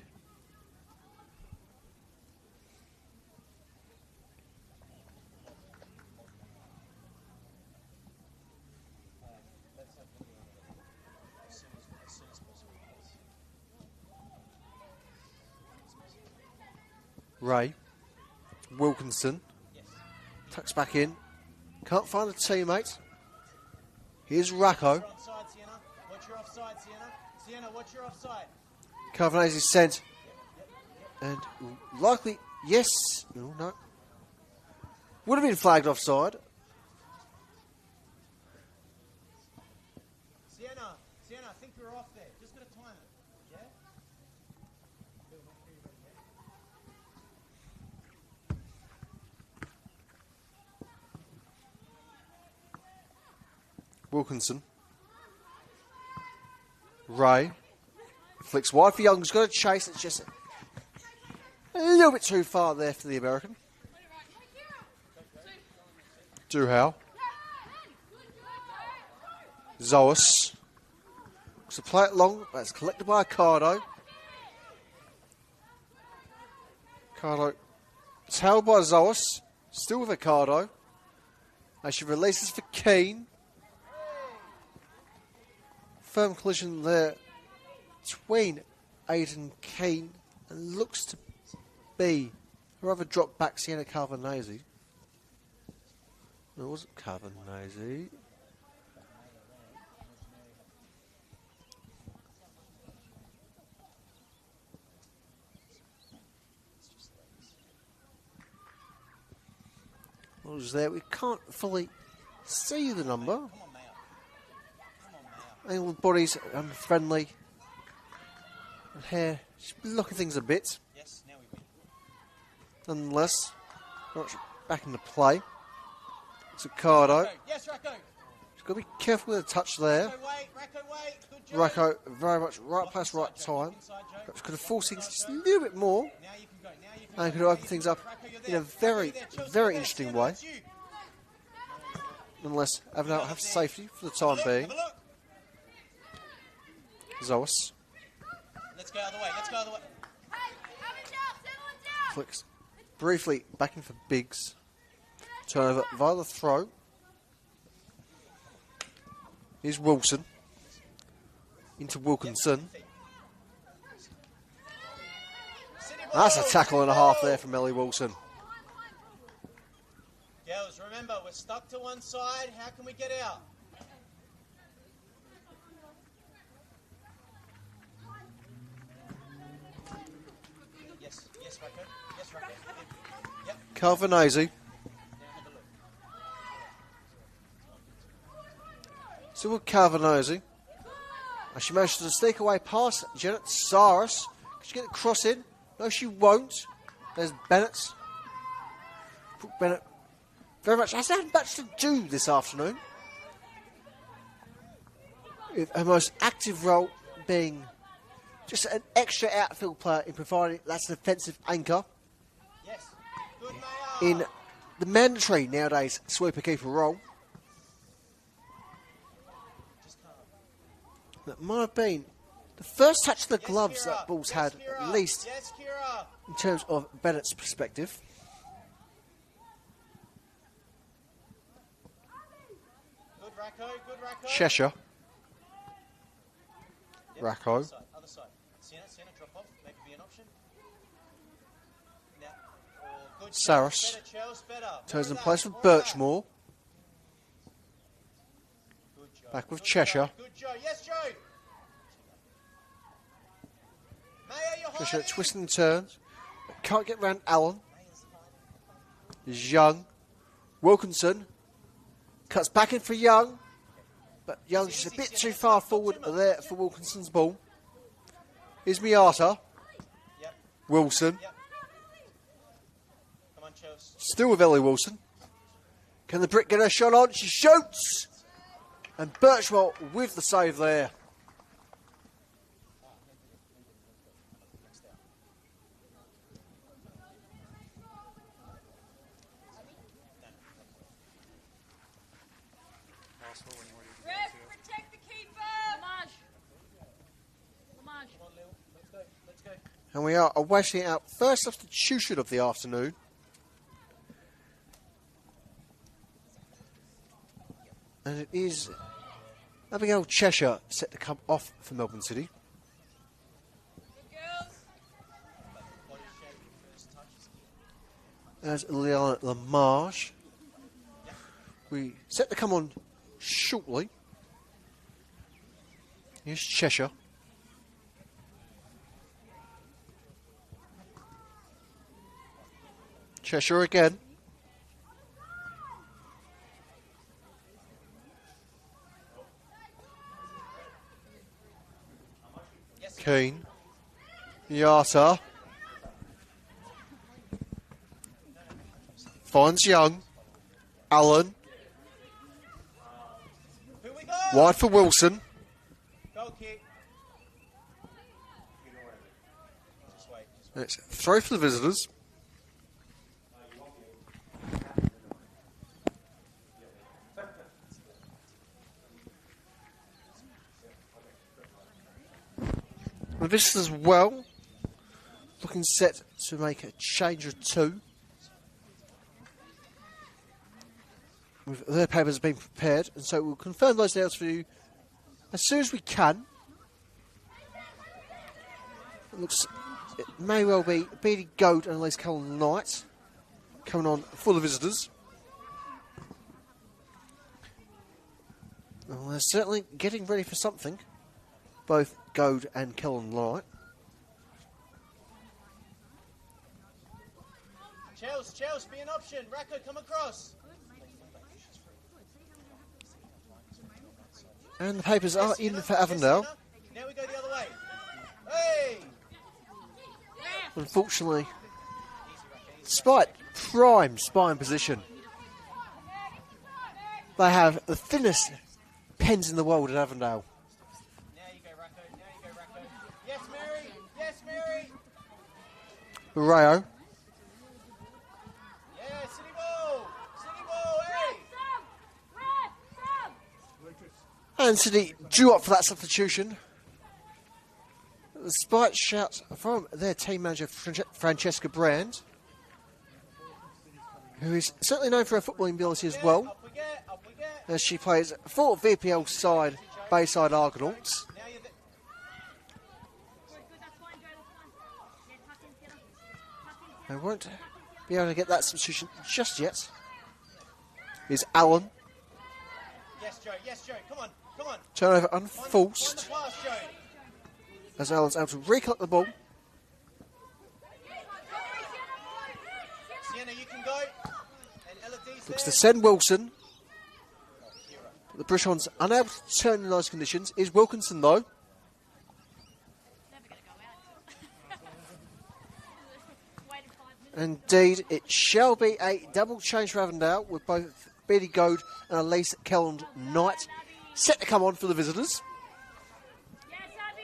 Ray. Wilkinson. Tucks back in. Can't find a teammate. Here's Racco. Offside, Sienna. Watch your offside, Sienna. Sienna, watch your offside. Carvanese is sent. And likely, yes. No. Would have been flagged offside. Sienna, I think you're off there. Just got to time it. Yeah? Wilkinson. Ray. Flicks wide for Young. He's got to chase. It's just a little bit too far there for the American. Duhau. Zoas. So play it long. That's collected by Cardo. Cardo. It's held by Zoas. Still with Ricardo. As she releases for Keane. Firm collision there between Aiden and Keane, and looks to be a rather drop back Sienna Carvanese. No, it wasn't Carvanese. What was there? We can't fully see the number. Angled bodies unfriendly. And hair just blocking things a bit. Yes, now we win. Nonetheless, back into play. It's Ricardo. Yes, Racco. He's got to be careful with the touch there. Racco, wait. Good job. Racco very much right place, right time. Perhaps could have forced things just a little bit more. Now you can go. Now you can And could have opened things up in a very, very interesting way. Nonetheless, Avondale have safety for the time being. Zoas. Let's go out of the way. Let's go out of the way. Flicks briefly back in for Biggs. Turnover via the throw. Here's Wilson. Into Wilkinson. That's a tackle and a half there from Ellie Wilson. Girls, remember, we're stuck to one side. How can we get out? Yes, Racco. Yes, Racco. Yep. Carvanese. So with Carvanese. As she manages to sneak away past Janet Saris. Could she get the cross in? No, she won't. There's Bennett. Brooke Bennett very much hasn't had much to do this afternoon. With her most active role being just an extra outfield player in providing that's an offensive anchor Yes. Good, Maya. in the mandatory nowadays sweeper keeper role. That might have been the first touch of the gloves that Bulls had, at least in terms of Bennett's perspective. Good Racco, good Racco. Cheshire. Yep, Racco. Other side. Sienna, drop off. Maybe be an option. Now, good Saris. Better, Chels, better. Turns in More of place that, with more of that. Birchmore. Good Joe. Back with Good Cheshire. Joe. Good Joe. Yes, Joe. Mayo, you're Cheshire hiding. twisting and turns. Can't get round Allen. Is Young. Wilkinson. Cuts back in for Young. But Young's just a bit too far forward there for Wilkinson's ball. Here's Miata. Yep. Wilson. Yep. Come on, Chels. Still with Ellie Wilson. Can the Brit get her shot on? She shoots! And Birchmore with the save there. Ref, protect the keeper. Lamage. Come on, Lil. Let's go. And we are awaiting our first substitution of the afternoon. And it is Abigail Cheshire set to come off for Melbourne City. Good girls. As Liana Lamage. We set to come on shortly. Here's Cheshire. Cheshire again. Keane. Yata. Finds Young. Allen. Here we go. Wide for Wilson. Goal kick. Just wait. And it's throw for the visitors. The visitors well. Looking set to make a change or two. With their papers being prepared, and so we'll confirm those details for you as soon as we can. It may well be Beatty Goat and at least Cullen Knight coming on for the visitors. Well, they're certainly getting ready for something, both Goad and Cullen Knight. Chels, be an option. Racco, come across. And the papers are in for Avondale. Now we go the other way. Hey! Unfortunately, despite prime spine position, they have the thinnest pens in the world at Avondale. Now you go, Racco. Now you go, Racco. Yes, Mary. Yes, Mary. Rayo. Yeah, city ball. City ball, hey! And City drew up for that substitution. Despite shouts from their team manager, Francesca Brand, who is certainly known for her footballing ability as well, Up we get, up we get. as she plays for VPL side Bayside Argonauts. Now you're They won't be able to get that substitution just yet. Is Allen. Yes, Joe. Come on, come on. Turnover Find unforced the pass, Joe. as Allen's able to recollect the ball. Sienna, you can go. And Ella D's Looks there. to send Wilson. The British ones unable to turn in those conditions. Is Wilkinson though. Indeed, it shall be a double change for Avondale with both Betty Goad and Elise Kelland Knight set to come on for the visitors. Yes, Abby.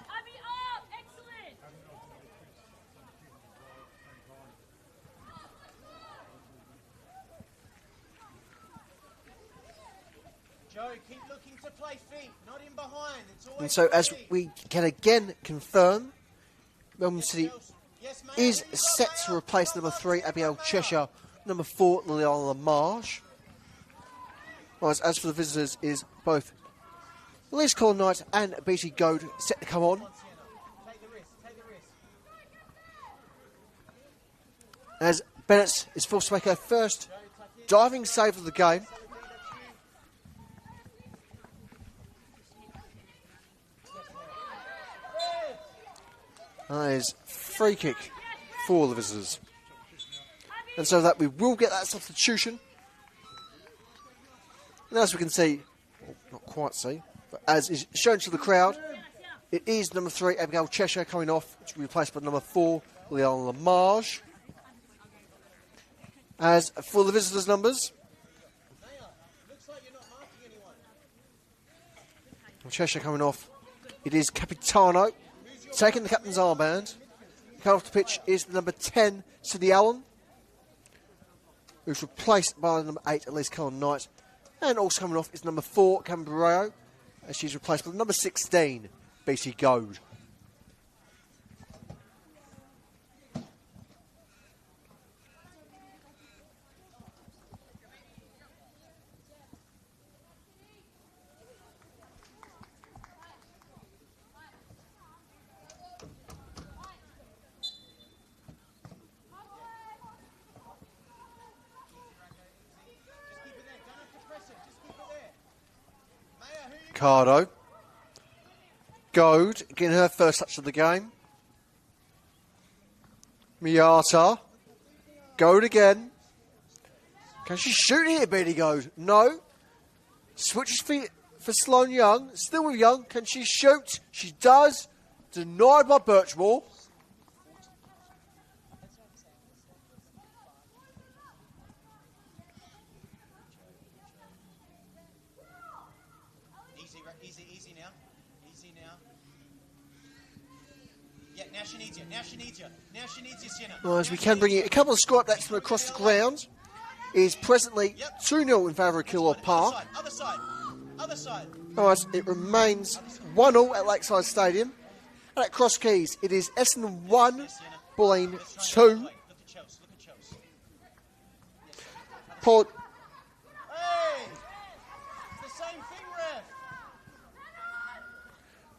Abby up. Excellent. Joe, keep looking to play feet, not in behind. It's always And so, as free. we can again confirm, Melbourne City Yes, Maya, is who you got, set to Maya? replace Go, number go, 3, go, Abigail Maya. Cheshire, number 4, Liliana Lamarche. Whereas as for the visitors, is both Elise Colin Knight and BT Goad set to come on. Take the risk, take the risk. As Bennett is forced to make her first diving save of the game. That is free kick for the visitors. And so that we will get that substitution. And as we can see, well, not quite see, but as is shown to the crowd, it is number 3, Abigail Cheshire, coming off, to be replaced by number 4, Leon Lamarche. As for the visitors' numbers, Looks like you're not marking anyone. Cheshire coming off, it is Capitano, taking the captain's armband. Coming off the pitch is the number 10, Sydney Allen, who's replaced by number 8, Elise Cullen Knight. And also coming off is number 4, Cambreo, as she's replaced by number 16, BT Goad. Cardo. Goad getting her first touch of the game. Miata. Goad again. Can she shoot here, Betty Goad? No. Switches feet for Sloane Young. Still with Young. Can she shoot? She does. Denied by Birchmore. Easy now. Easy now. Yeah, now she needs you. Now she needs you. Now she needs you, Sienna. Well, as we can bring you a couple of score updates from across the ground. Is presently 2-0 in favour of Killor Park. Other side. Other side. Otherwise, it remains 1-0 at Lakeside Stadium. And at Cross Keys, it is Essendon 1, Bulleen 2. Look at Chelsea. Look at Chelsea. Port. Hey! It's the same thing, ref.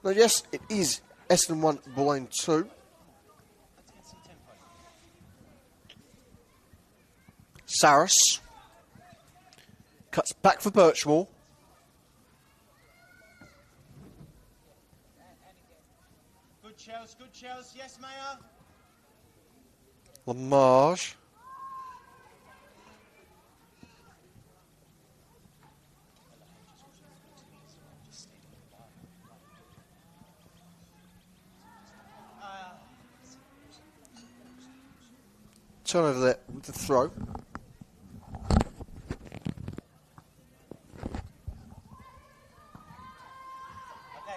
No, yes, it is Essendon 1, Bulleen 2. Let's get some tempo. Saris cuts back for Birchmore. Good Chelsea. Yes, Mayor. Lamarche. Turn over there with the throw. Okay.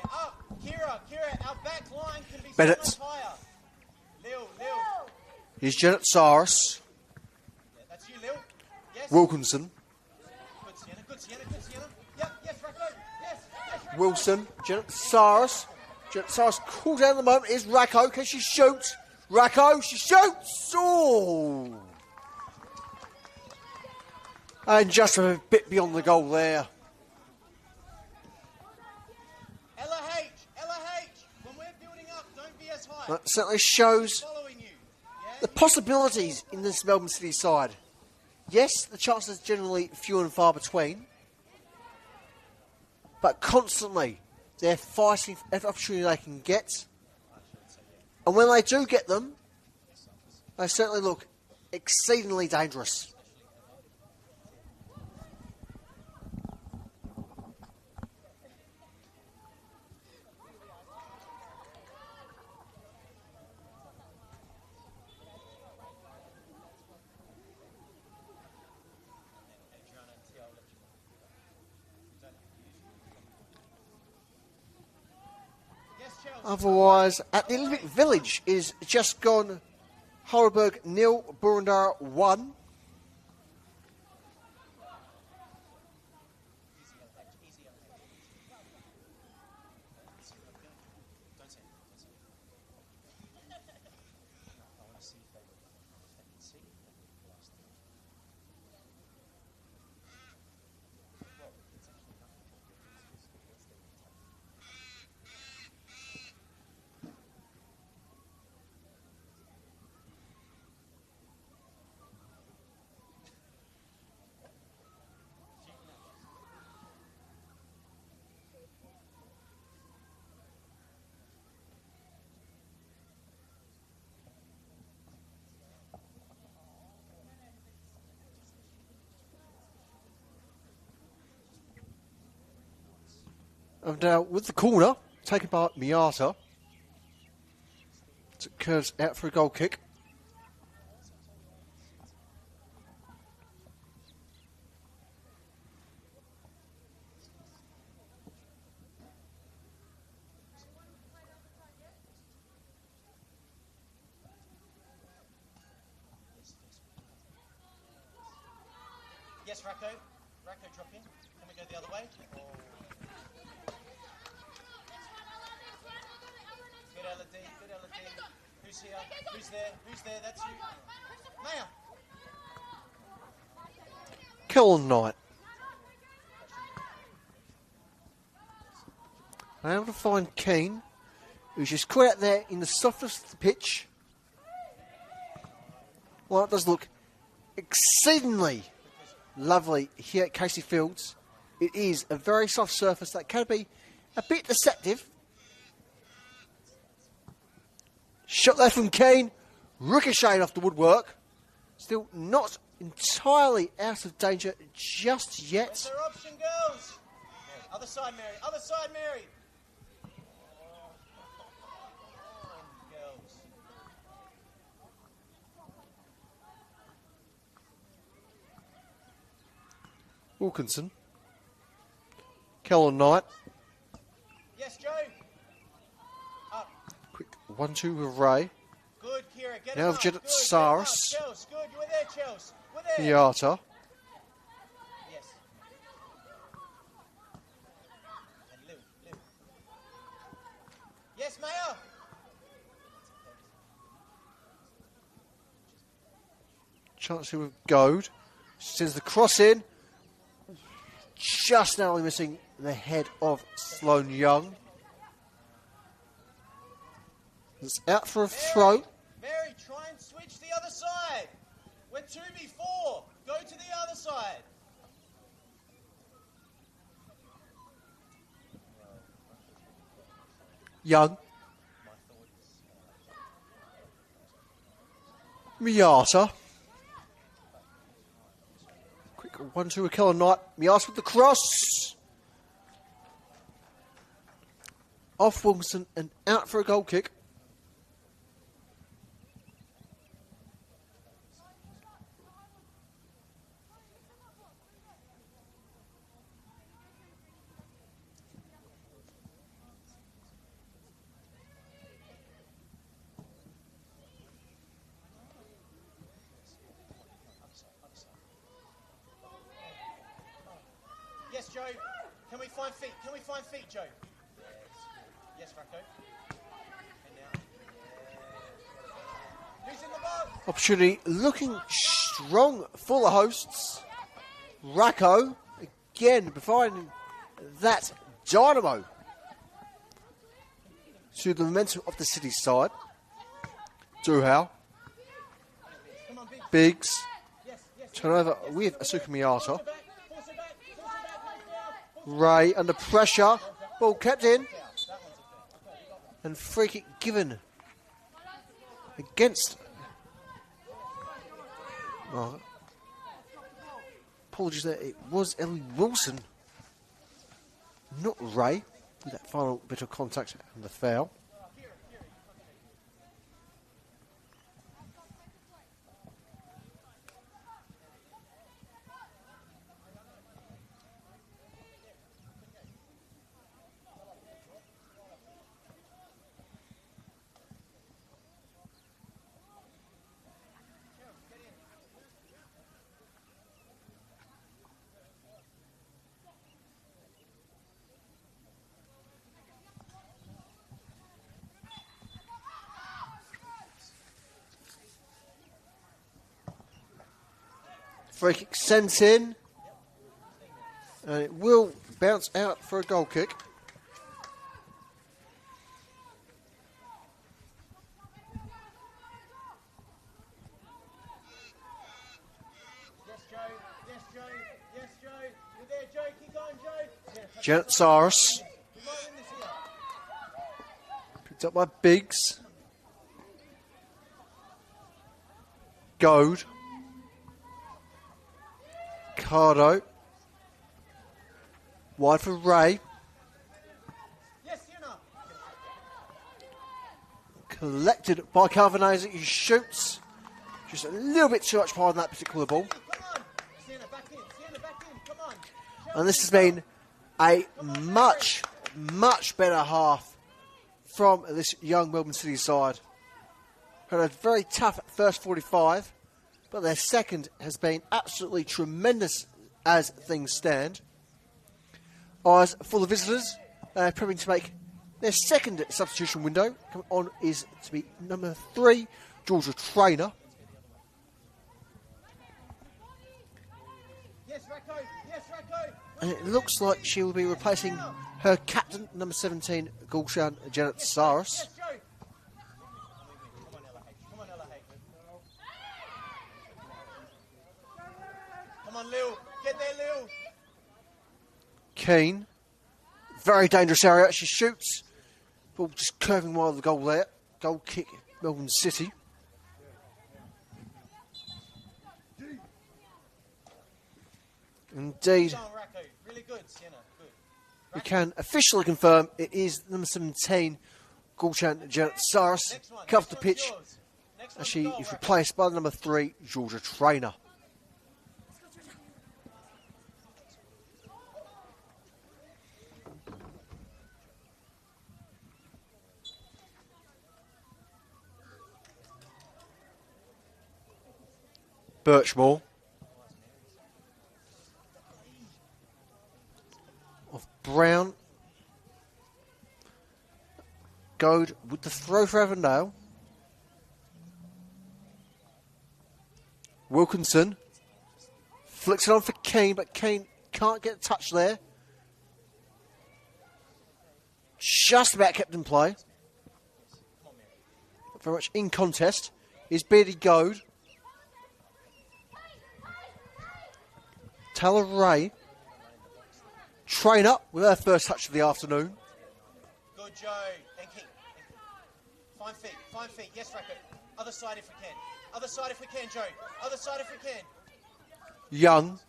Oh, Kira, our back line can be Bennett. so much higher. Lil. Here's Janet Saris. Yeah, that's you, Lil. Yes. Wilkinson. Good Sienna. Yep, yes, Racco. Yes, Racco. Wilson. Janet Saris. Janet Saris called down at the moment. Is Racco. Can she shoot? Racco, she shoots! Oh! And just a bit beyond the goal there. LH, when we're building up, don't be as high. That certainly shows Following you. Yeah? the possibilities in this Melbourne City side. Yes, the chances are generally few and far between. But constantly, they're fighting for every opportunity they can get. And when they do get them, they certainly look exceedingly dangerous. Otherwise, at the Olympic Village is just gone Heidelberg 0, Burundara 1. Avondale with the corner, taken by Miata. It curves out for a goal kick. Yes, Racco. Racco, drop in. Can we go the other way? Or... Good LED, good LED. Who's here? Who's there? Who's there? That's you. Maya. Kellen Knight. Able to find Keane, who's just caught out there in the softness of the pitch. Well, it does look exceedingly lovely here at Casey Fields. It is a very soft surface that can be a bit deceptive. Shot there from Keane, ricocheted off the woodwork. Still not entirely out of danger just yet. Where's their option, girls? Other side, Mary. Other side, Mary. Girls. Wilkinson. Kellen Knight. Yes, Joe. Up. Quick 1-2 with Ray. Good, Kira. Get Now him up. Janet Good, Saris. get him up. Chels, good. You were there, Chels. We're there. Miata. Yes. And Lou. Yes, Maya. Chance here with Goad. Sends the cross in. Just narrowly missing the head of Sloane Young. It's out for a throw. Mary, try and switch the other side. We're 2v4. Go to the other side. Young. Miata. Quick 1-2 with Kellen Knight. Miata with the cross. Off Wilkinson and out for a goal kick. Yes, Joe. Can we find feet? Can we find feet, Joe? Yes, Racco. And now. Who's in the box? Opportunity looking strong for the hosts. Racco again providing that dynamo to the momentum of the city side. Duhau. Come on, Biggs. Biggs. Yes. Turnover with Asuka Miata. Force it back, force it back, force it back, no foul. Ray under pressure. Ball kept in. That one's a foul. Okay, you got that. And free kick given against. Oh, apologies there. It was Ellie Wilson, not Ray, with that final bit of contact and the foul. Free kick sent in, and it will bounce out for a goal kick. Yes, Joe. Yes, Joe. Yes, Joe. You're there, Joe. Keep going, Joe. Yeah, Janet Saris we might win this here. picked up by Biggs. Goad. Cardo. Wide for Ray. collected by Carbonazer. He shoots just a little bit too much power on that particular ball. Come on. Sienna, back in. Sienna, back in. Come on. And this has been a much, much better half from this young Melbourne City side. Had a very tough first 45, but their second has been absolutely tremendous as things stand. As for the visitors, prepping to make their second substitution window. Coming on is to be number 3, Georgia Trainer. Yes, Racco. Yes, Racco. And it looks like she will be replacing her captain, number 17, Gulshan Janet Saris. Yes, Joe. Come on, Ella Hayes. Come on, Ella Hayes. Come on, Lil. Get there, Lil. Keane. Very dangerous area. She shoots. Ball just curving wide of the goal there. Goal kick, Melbourne City. Indeed. Go on, Racco. Really good, Sienna. Good. We can officially confirm it is number 17, Gulshan Janet Saris, Next one. come off Next the one's pitch yours. Next as one's she goal, is Racco. replaced by the number 3, Georgia Trainer. Birchmore. Of Brown. Goad with the throw for Avondale. Wilkinson flicks it on for Kane, but Kane can't get a touch there. Just about kept in play. But very much in contest is Beardy Goad. Taylor Ray. Trainer with her first touch of the afternoon. Good, Joe. And kick. Fine feet. Fine feet. Yes, Racco. Other side if we can. Other side if we can, Joe. Other side if we can. Young.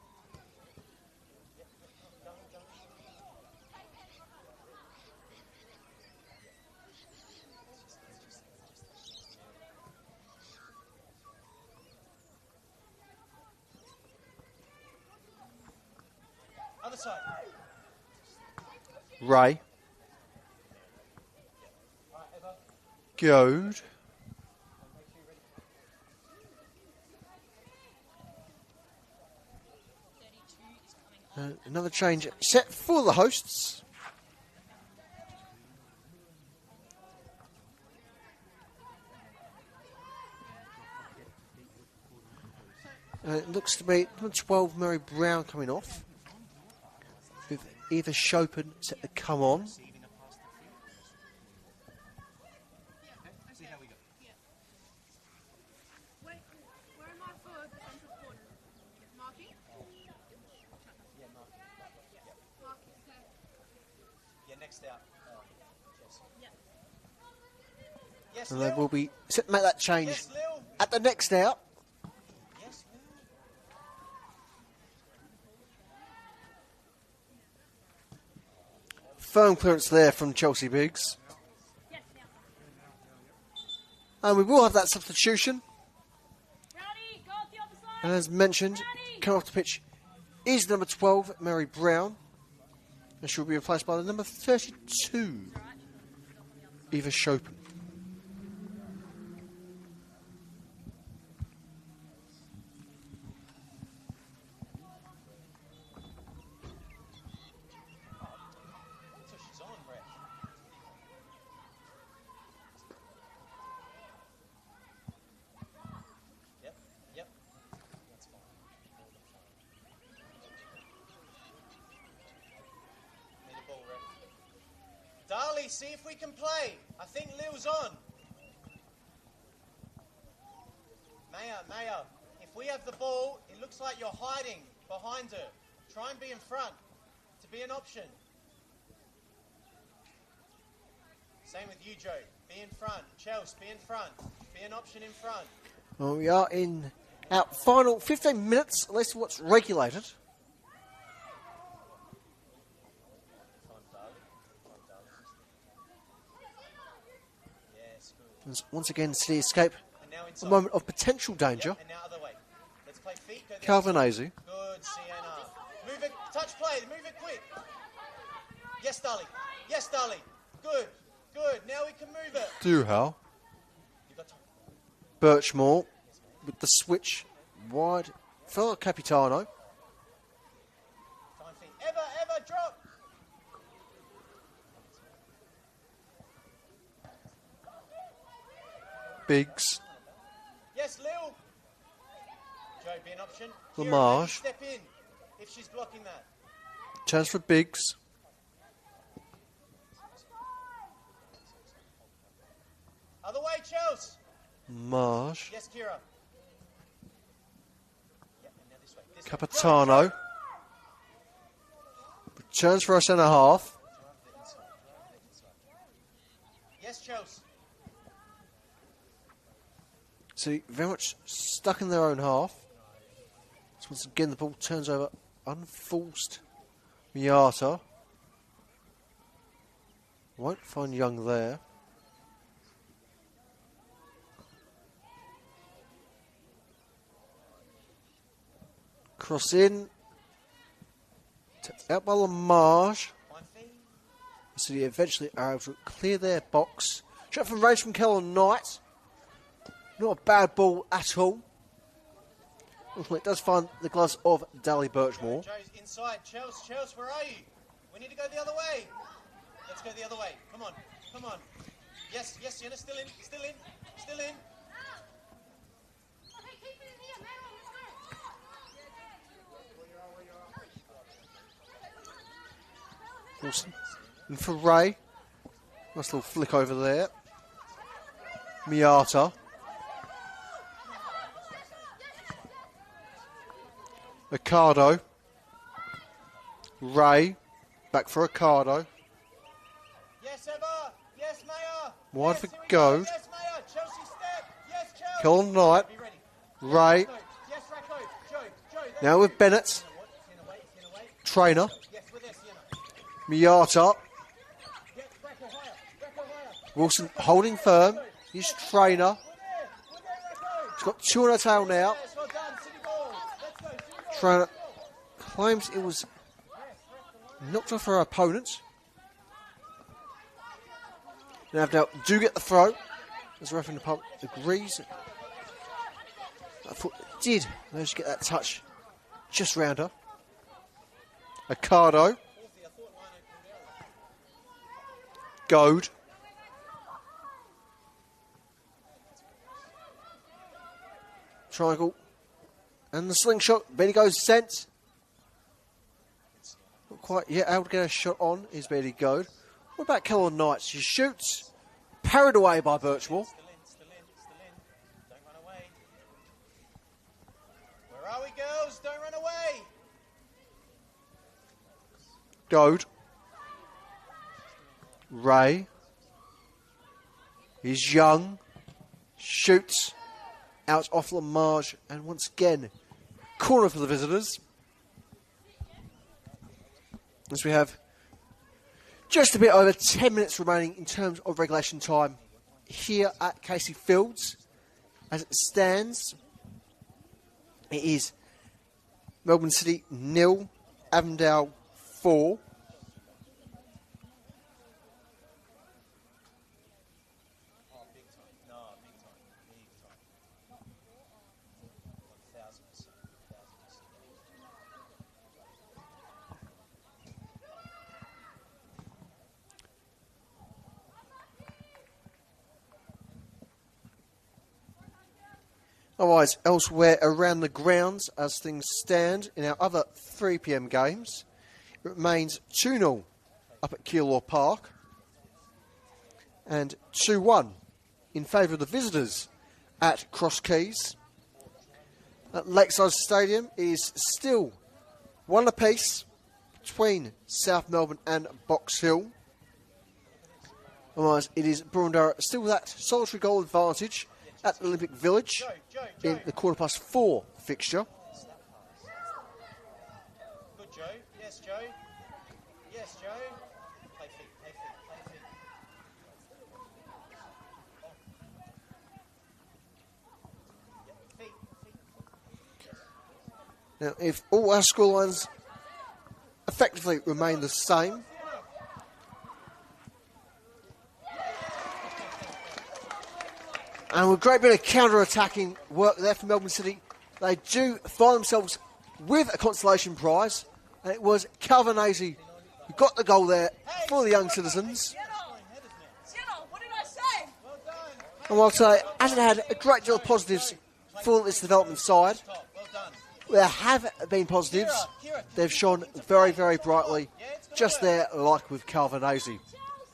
Other side. Ray. Goad. Another change set for the hosts. It looks to be number 12, Mary Brown, coming off. With Eva Chopin set to come on. Where am I for the central corner? Marking? Marking, okay. Yeah, next out. Yes, And Lil. they will be set to make that change Yes, Lil. at the next out. Yes, Lil. Firm clearance there from Chelsea Biggs. And we will have that substitution. Rowdy, go up the other side. And as mentioned, coming off the pitch is number 12, Mary Brown. And she'll be replaced by the number 32, Eva Chopin. So she's on, Brett. Yep, yep. That's fine. Need a ball, Ref. Darley, see if we can play. I think Lil's on. Maya, if we have the ball, it looks like you're hiding behind her. Try and be in front to be an option. Same with you, Joe. Be in front. Chelsea, be in front. Be an option in front. Well, we are in our final 15 minutes, at least what's regulated. Yes, good. As once again, City escape And now a inside. moment of potential danger. And now other way. Let's play feet. Go the Calvin other Azu. side. Good, Sienna. Move it. Touch play. Move it quick. Yes, Darling. Yes, Darling. Good. Good. Now we can move it. Duhal. You got time. Birchmore with the switch wide for Capitano. Fine feet. Ever drop. Biggs. Yes, Lil. Joe, be an option. Lamage. Kira, maybe step in if she's blocking that. Chance for Biggs. Other way, Chelsea. Marsh. Yes, Kira. Yeah, and now this way. This way. Capitano. Returns for a centre half. Yes, Chelsea. So very much stuck in their own half. So once again the ball turns over unforced. Miata. Won't find Young there. Cross in. Out by Lamage. Fine feet. So they eventually are able to clear their box. Shot from range from Kellen Knight. Not a bad ball at all. Ultimately, it does find the gloves of Dally Birchmore. Joe's inside. Chelsea, where are you? We need to go the other way. Let's go the other way. Come on. Come on. Yes, Sienna. Still in. Still in. Still in. Okay, keep it in here, Meryl. Let's go. Wilson. And for Ray. Nice little flick over there. Miata. Ricardo. Ray. Back for Ricardo. Yes, Eva. Yes, Maya. Wide yes, for here we Goad. Yes, Maya. Chelsea step. Yes, Chelsea. Kellen Knight. Be ready. Ray. Yes, Racco. Joe. That's Now with you. Bennett. Sienna, wait. Trainer. Yes, we're there, Sienna. Miata. Yes, Racco, higher. Wilson holding firm. His trainer. We're there, Racco. He's got two on her tail now. Yes, well done. City ball. Let's go, City ball. Trainer claims it was knocked off her opponent. Now Avondale do get the throw. As the referee in the pub agrees. I thought it did manage to get that touch just round her. Ricardo. Goad. Triangle. And the slingshot. Betty goes sent. Not quite yet able to get a shot on is Betty Goad. What about Kellen Knight? She shoots. Parried away by Birchmore. Still in. Don't run away. Where are we, girls? Don't run away. Goad. Ray. He's young. Shoots. Out off Lamage. And once again, corner for the visitors. As we have just a bit over 10 minutes remaining in terms of regulation time here at Casey Fields. As it stands, it is Melbourne City 0, Avondale 4. Otherwise, elsewhere around the grounds, as things stand in our other 3 p.m. games, it remains 2-0 up at Keilor Park and 2-1 in favour of the visitors at Cross Keys. At Lakeside Stadium is still 1 apiece between South Melbourne and Box Hill. Otherwise, it is Burundara still with that solitary goal advantage at Olympic Village in the 4:15 fixture. Good, Joe. Yes, Joe. Yes, Joe. Play feet. Now, if all our scorelines effectively remain the same, and with a great bit of counter-attacking work there from Melbourne City, they do find themselves with a consolation prize, and it was Calvinese who got the goal there for the young citizens. Senol, what did I say? And whilst they hasn't had a great deal of positives for this development side, there have been positives. They've shone very, very brightly, just there like with Calvinese.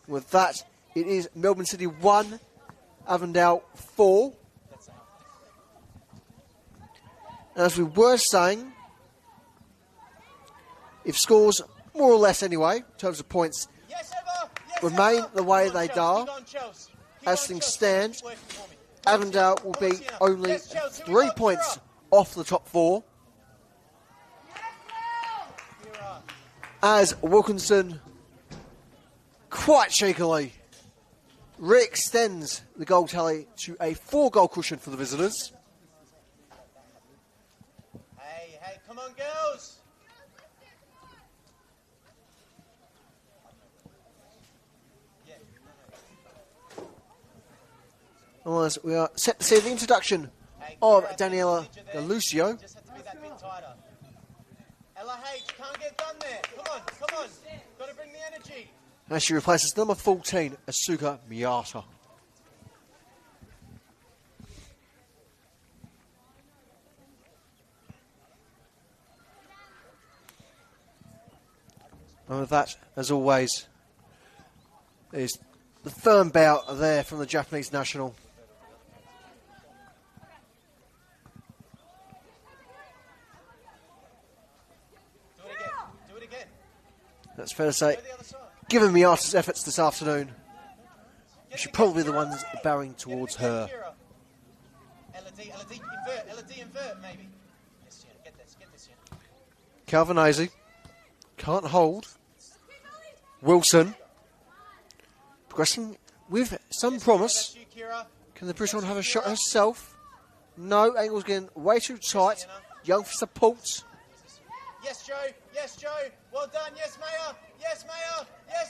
With that, it is Melbourne City 1, Avondale 4. And as we were saying, if scores, more or less anyway, in terms of points, remain the way they are, as things stand, Avondale will be only 3 points off the top 4. As Wilkinson quite cheekily re-extends the goal tally to a 4-goal cushion for the visitors. Hey, come on, girls. Otherwise, we are set to see the introduction of Daniela De Lucio. Just have to be that bit tighter. LH, can't get done there. Come on. Got to bring the energy. As she replaces number 14, Asuka Miyata. And with that, as always, is the firm bout there from the Japanese national. Do it again. That's fair to say. Go the other side. Given Miyata's efforts this afternoon, we should probably be the ones bowing towards her. LD, invert, maybe. Yes, Sienna, get this, Sienna. Calvinese can't hold. Wilson progressing with some promise. That's you, Kira. Can the British one have a shot herself? No, angle's getting way too tight. Young for support. Yes, Joe. Well done. Yes, Mayor. Yes, Mayor.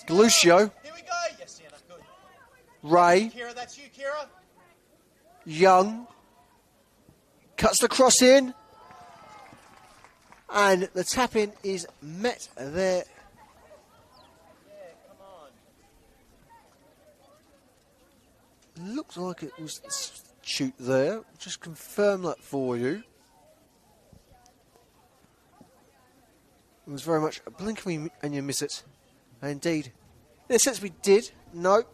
Lucio. Here we go. Yes, Sienna. Good. Ray. Kira, that's you, Kira. Young. Cuts the cross in. And the tap in is met there. Yeah, come on. Looks like it was shoot there. Just confirm that for you. It was very much a blink and you miss it. And indeed, in a sense we did. No.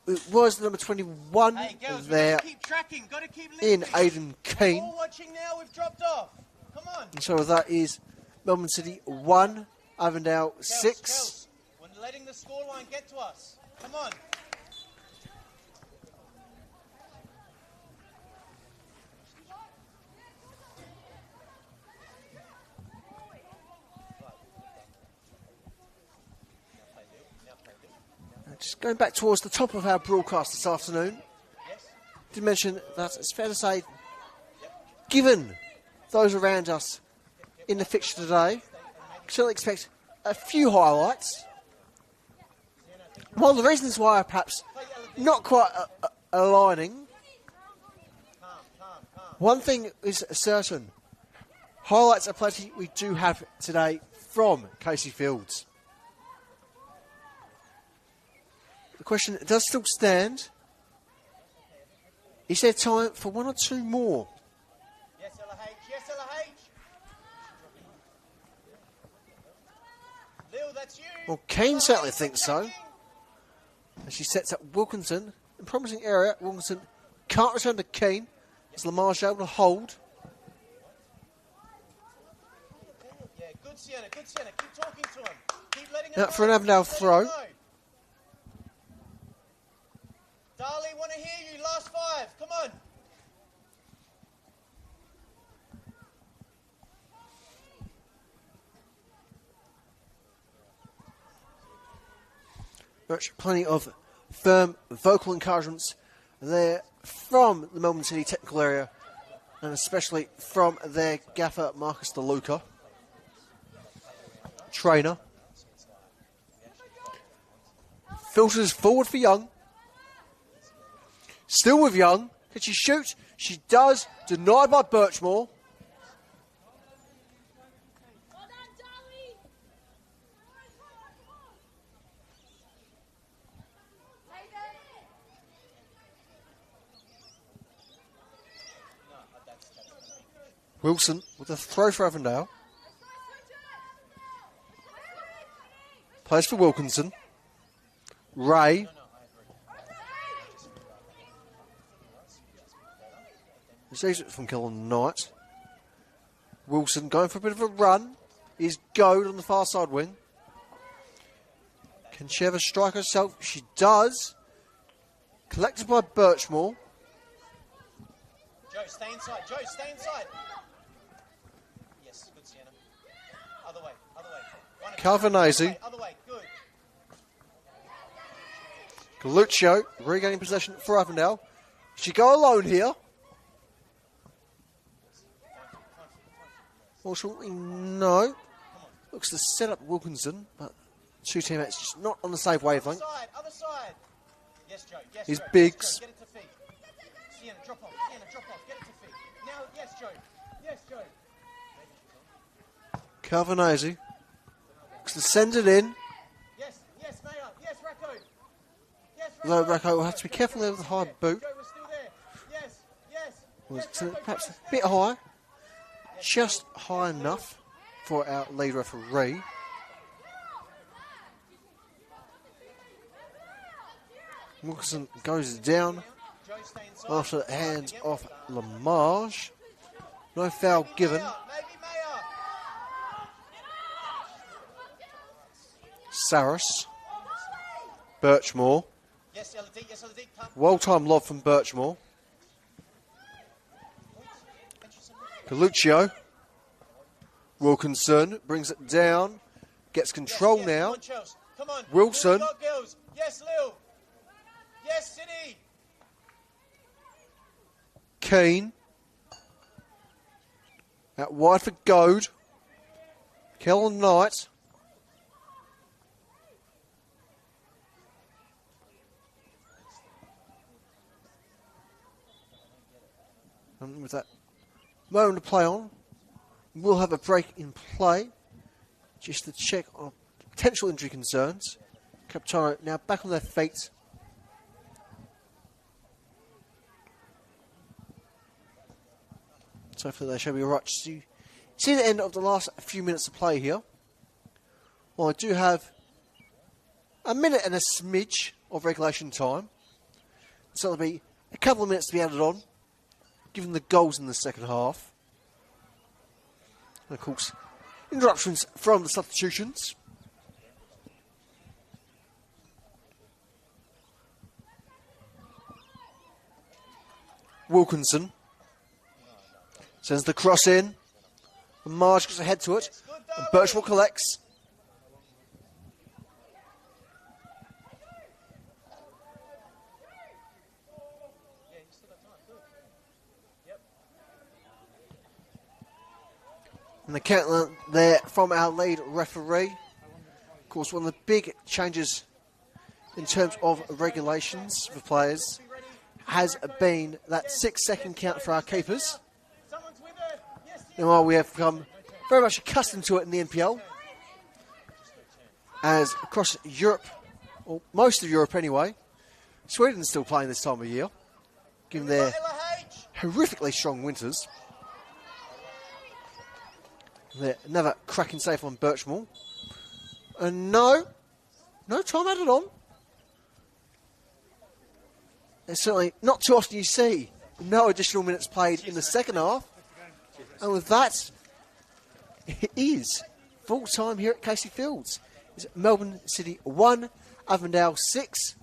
It was the number 21 Hey, girls, there we gotta keep tracking. Gotta keep in listening. Aidan Keane. All watching now. We've dropped off. Come on. And so that is Melbourne City 1, Avondale 6. Kels, we're letting the scoreline get to us. Come on. Just going back towards the top of our broadcast this afternoon, did mention that it's fair to say, given those around us in the fixture today, certainly expect a few highlights. One of the reasons why are perhaps not quite aligning. One thing is certain, highlights are plenty we do have today from Casey Fields. The question does still stand. Is there time for one or two more? Yes, LH. Yes, LH. Lil, that's you. Well, Kane certainly thinks so. As she sets up Wilkinson in a promising area. Wilkinson can't return to Keane. Is Lamarche able to hold? Yeah, good Sienna. Keep talking to him. Keep letting him Now go. for an Avondale Keep letting throw. him go. Darlie, want to hear you. Last 5. Come on. Plenty of firm vocal encouragements there from the Melbourne City technical area and especially from their gaffer, Marcus DeLuca, trainer. Filters forward for Young. Still with Young. Can she shoot? She does. Denied by Birchmore. Well done, Dolly. Wilson with a throw for Avondale. Plays for Wilkinson. Ray. Receives it from Kellen Knight. Wilson going for a bit of a run. Is Goad on the far side wing. Can she ever strike herself? She does. Collected by Birchmore. Joe, stay inside. Joe, stay inside. Yes, good, Sienna. Other way, other way. Calvinese. Other way, good. Galuccio regaining possession for Avondale. She go alone here. Fortunately, no. Looks to set up Wilkinson, but two teammates just not on the same wavelength. Other side. Yes, Joe. Yes, He's Joe. Biggs. Yes, Joe. Get it to feet. Sienna, drop off. Sienna, drop off. Get it to feet. Now, yes, Joe. Yes, Joe. Calvinese looks to send it in. Yes, yes, Mayor. Yes, Racco. Yes, Racco. Though Racco will have to be careful there with the high boot. Joe, we're still there. Yes, yes. Was Yes, Racco, perhaps close. a bit high. Just high enough for our lead referee. Wilkinson goes down Joe, stay inside. after the hands off Lamarge. No foul given. Maybe Mayor. Saris. Birchmore. Yes, LD. Yes, LD. Come. Well-timed lob from Birchmore. Galuccio. Wilkinson brings it down. Gets control Yes, now. Come on, Chels. Come on. Wilson. Who we got, girls? Yes, Lil. Yes, City. Keane. Out wide for Goad. Kellen Knight. And with that moment to play on, we'll have a break in play just to check on potential injury concerns. Capitano now back on their feet. So hopefully they shall be right. See the end of the last few minutes of play here. Well, I do have a minute and a smidge of regulation time. So there'll be a couple of minutes to be added on, given the goals in the second half. And of course, interruptions from the substitutions. Wilkinson sends the cross in. And Marge gets ahead to it. And Birchmore collects. And the count there from our lead referee. Of course, one of the big changes in terms of regulations for players has been that 6-second count for our keepers. Someone's with her. Yes, Now, while we have become very much accustomed to it in the NPL, as across Europe, or most of Europe anyway, Sweden's still playing this time of year, given their horrifically strong winters. Another cracking save on Birchmore. And no time added on. It's certainly not too often you see no additional minutes played in the second half. And with that, it is full time here at Casey Fields. It's Melbourne City 1, Avondale 6,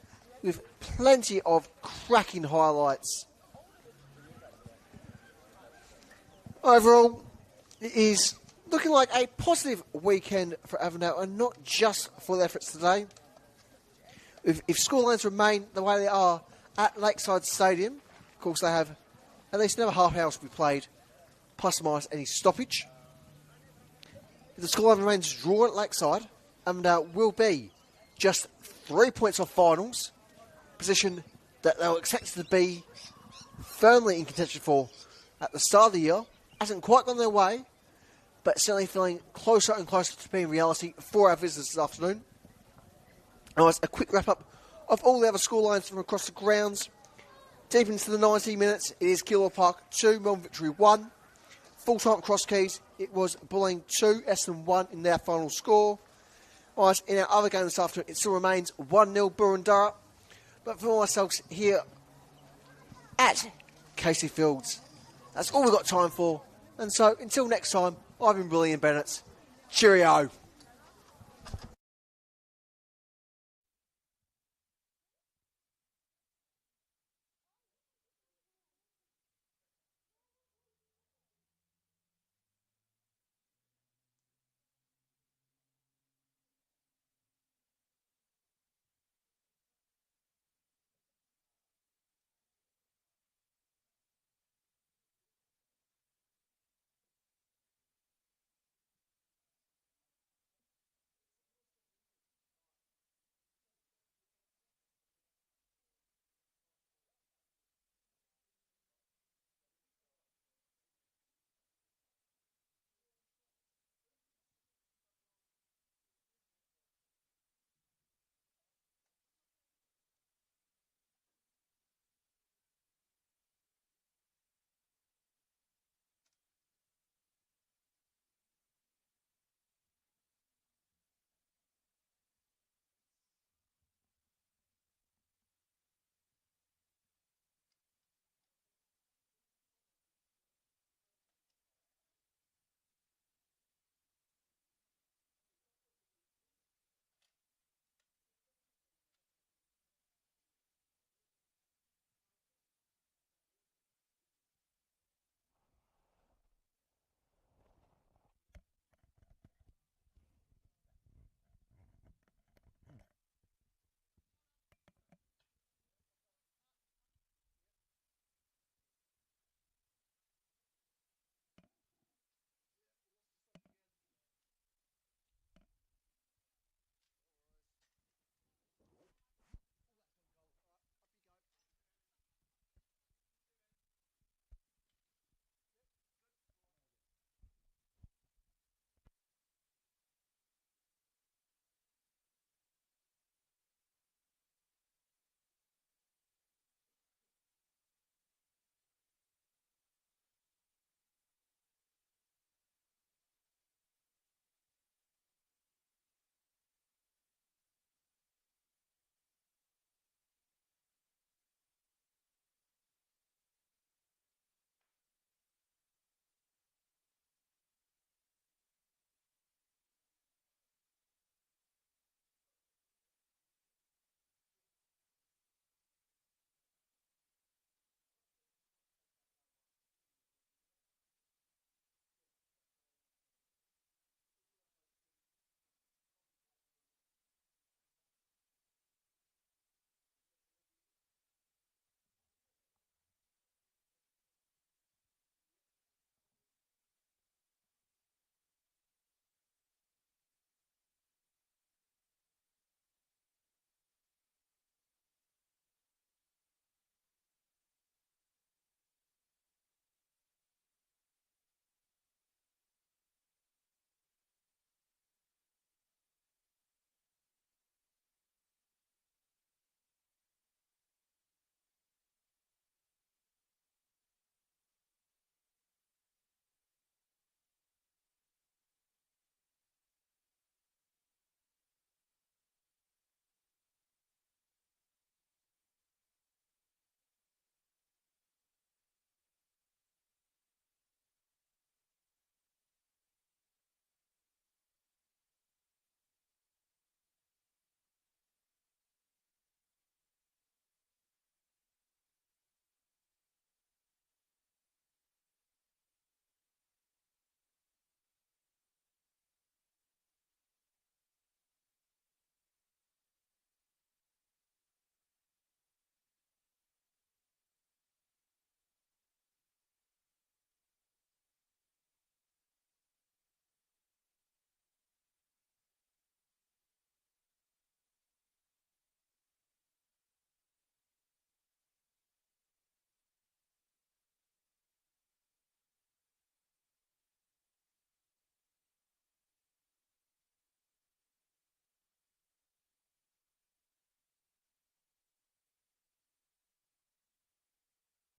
with plenty of cracking highlights. Overall, it is looking like a positive weekend for Avondale, and not just for their efforts today. If scorelines remain the way they are at Lakeside Stadium, of course they have at least another half hour will be played, plus or minus any stoppage. If the scoreline remains drawn at Lakeside, Avondale will be just 3 points off finals, position that they were expected to be firmly in contention for at the start of the year. Hasn't quite gone their way, but certainly feeling closer and closer to being reality for our visitors this afternoon. Now, a quick wrap-up of all the other scorelines from across the grounds. Deep into the 90 minutes, it is Gilmore Park 2, Melbourne Victory 1. Full-time Cross Keys, it was Bulling 2, Essendon 1 in their final score. Right, in our other game this afternoon, it still remains 1-0 Burundara. But for ourselves here at Casey Fields, that's all we've got time for. And so, until next time, I've been William Bennett. Cheerio.